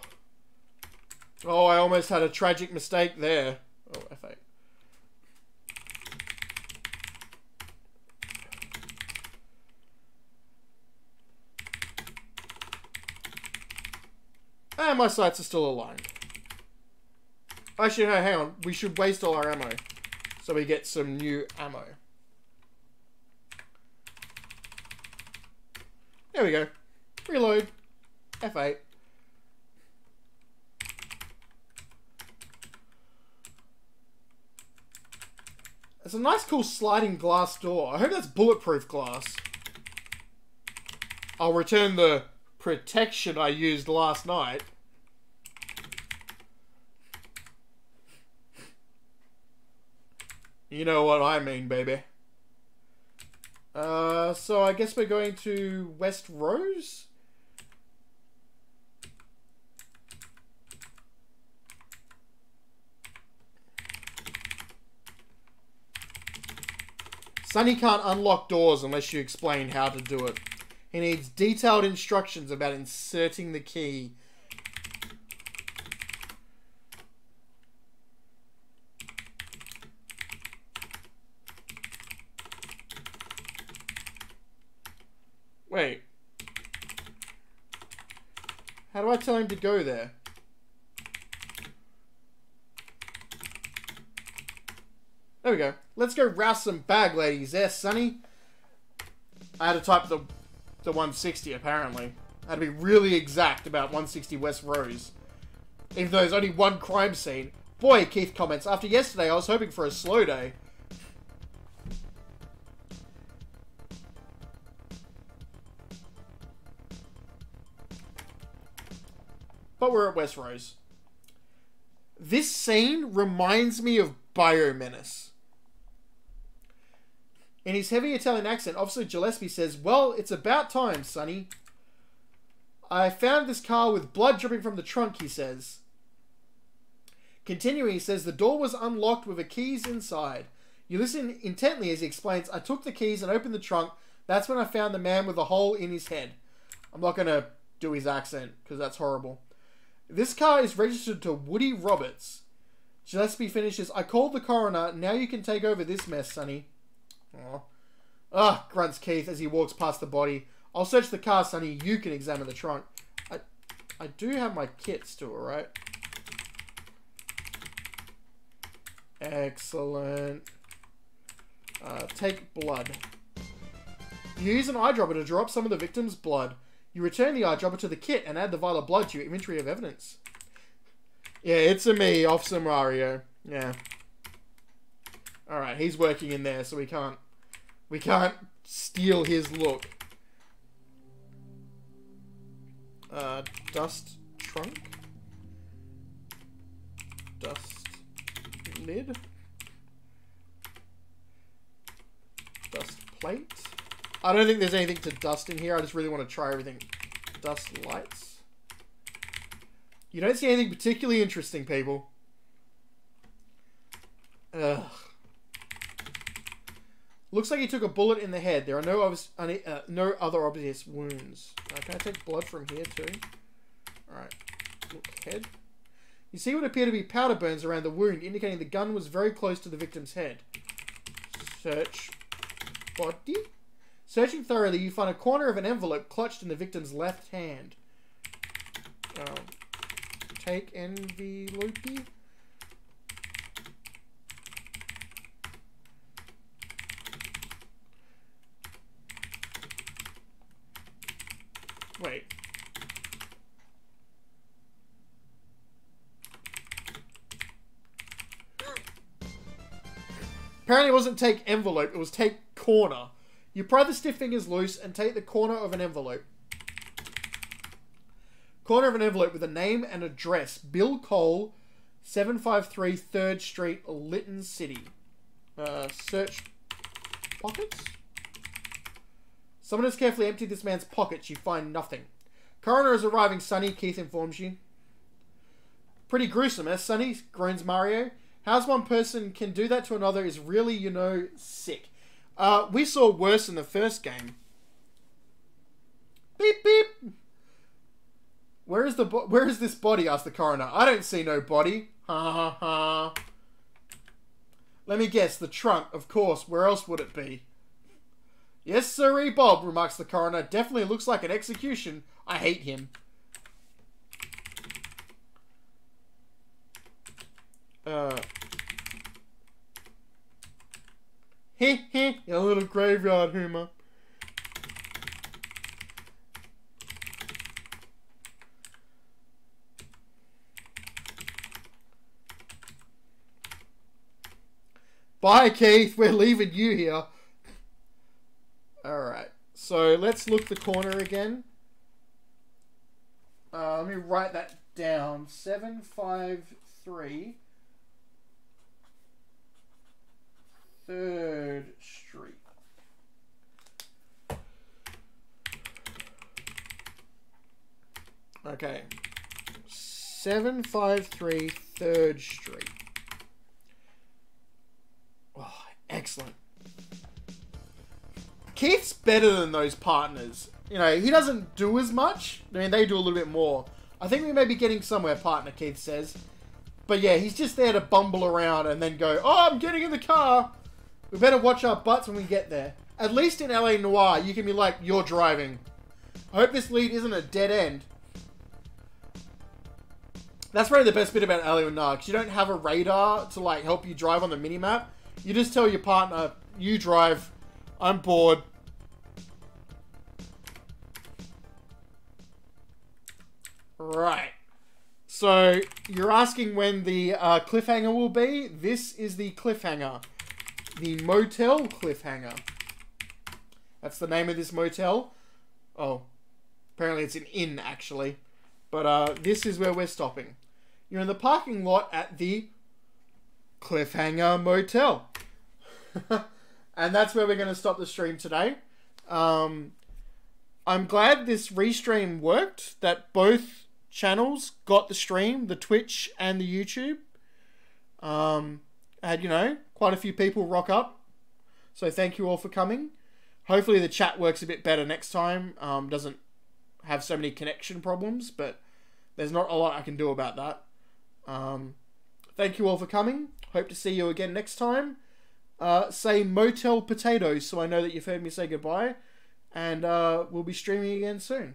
Oh, I almost had a tragic mistake there. Oh, F8. And my sights are still aligned. Actually, no, hang on. We should waste all our ammo. So we get some new ammo. There we go. Reload. F8. It's a nice, cool sliding glass door. I hope that's bulletproof glass. I'll return the protection I used last night. You know what I mean, baby. So I guess we're going to West Rose? Sonny can't unlock doors unless you explain how to do it. He needs detailed instructions about inserting the key. Wait. How do I tell him to go there? There we go. Let's go rouse some bag ladies there, Sonny. I had to type the 160, apparently. I had to be really exact about 160 West Rose. Even though there's only one crime scene. Boy, Keith comments, after yesterday I was hoping for a slow day. But we're at West Rose. This scene reminds me of Biomenace. In his heavy Italian accent, Officer Gillespie says, "Well, it's about time, Sonny. I found this car with blood dripping from the trunk," he says. Continuing, he says, "The door was unlocked with the keys inside. You listen intently as he explains, I took the keys and opened the trunk. That's when I found the man with a hole in his head." I'm not going to do his accent, because that's horrible. "This car is registered to Woody Roberts." Gillespie finishes, "I called the coroner. Now you can take over this mess, Sonny." Aw. Ugh, grunts Keith as he walks past the body. "I'll search the car, Sonny. You can examine the trunk." I do have my kit still, right? Excellent. Take blood. You use an eyedropper to draw up some of the victim's blood. You return the eyedropper to the kit and add the vial of blood to your inventory of evidence. Yeah, it's a me, Officer Mario. Yeah. Alright, he's working in there, so we can't steal his look. Dust trunk. Dust lid. Dust plate. I don't think there's anything to dust in here. I just really want to try everything. Dust lights. You don't see anything particularly interesting, people. Ugh. Looks like he took a bullet in the head. There are no other obvious wounds. Can I take blood from here too? Alright. Look, head. You see what appear to be powder burns around the wound, indicating the gun was very close to the victim's head. Search body. Searching thoroughly, you find a corner of an envelope clutched in the victim's left hand. Take envelope. Wait. Apparently it wasn't take envelope, it was take corner. You pry the stiff fingers loose and take the corner of an envelope. Corner of an envelope with a name and address. Bill Cole, 753 3rd Street, Lytton City. Search pockets? Someone has carefully emptied this man's pockets. You find nothing. Coroner is arriving, Sonny, Keith informs you. Pretty gruesome, eh, Sonny? Groans Mario. How's one person can do that to another is really, you know, sick. We saw worse in the first game. Beep, beep. Where is this body? Asked the coroner. I don't see no body. Ha ha ha. Let me guess. The trunk, of course. Where else would it be? Yes, sirree, Bob, remarks the coroner. Definitely looks like an execution. I hate him. Heh heh, a little graveyard humor. Bye, Keith. We're leaving you here. Alright. So, let's look the corner again. Let me write that down. 753 3rd Street. Okay. 753 3rd Street. Oh, excellent. Keith's better than those partners. You know, he doesn't do as much. I mean, they do a little bit more. I think we may be getting somewhere, partner, Keith says. But yeah, he's just there to bumble around and then go, oh, I'm getting in the car. We better watch our butts when we get there. At least in LA Noire, you can be like, you're driving. I hope this lead isn't a dead end. That's probably the best bit about LA Noire, because you don't have a radar to like help you drive on the minimap. You just tell your partner, you drive, I'm bored. Right. So, you're asking when the cliffhanger will be? This is the cliffhanger. The motel cliffhanger. That's the name of this motel. Oh, apparently it's an inn, actually. But this is where we're stopping. You're in the parking lot at the Cliffhanger Motel. And that's where we're going to stop the stream today. I'm glad this restream worked, that both channels got the stream, the Twitch and the YouTube. Had, you know, quite a few people rock up. So thank you all for coming. Hopefully the chat works a bit better next time. Doesn't have so many connection problems, but there's not a lot I can do about that. Thank you all for coming. Hope to see you again next time. Say Motel Potatoes so I know that you've heard me say goodbye. And we'll be streaming again soon.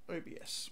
OBS, whatever.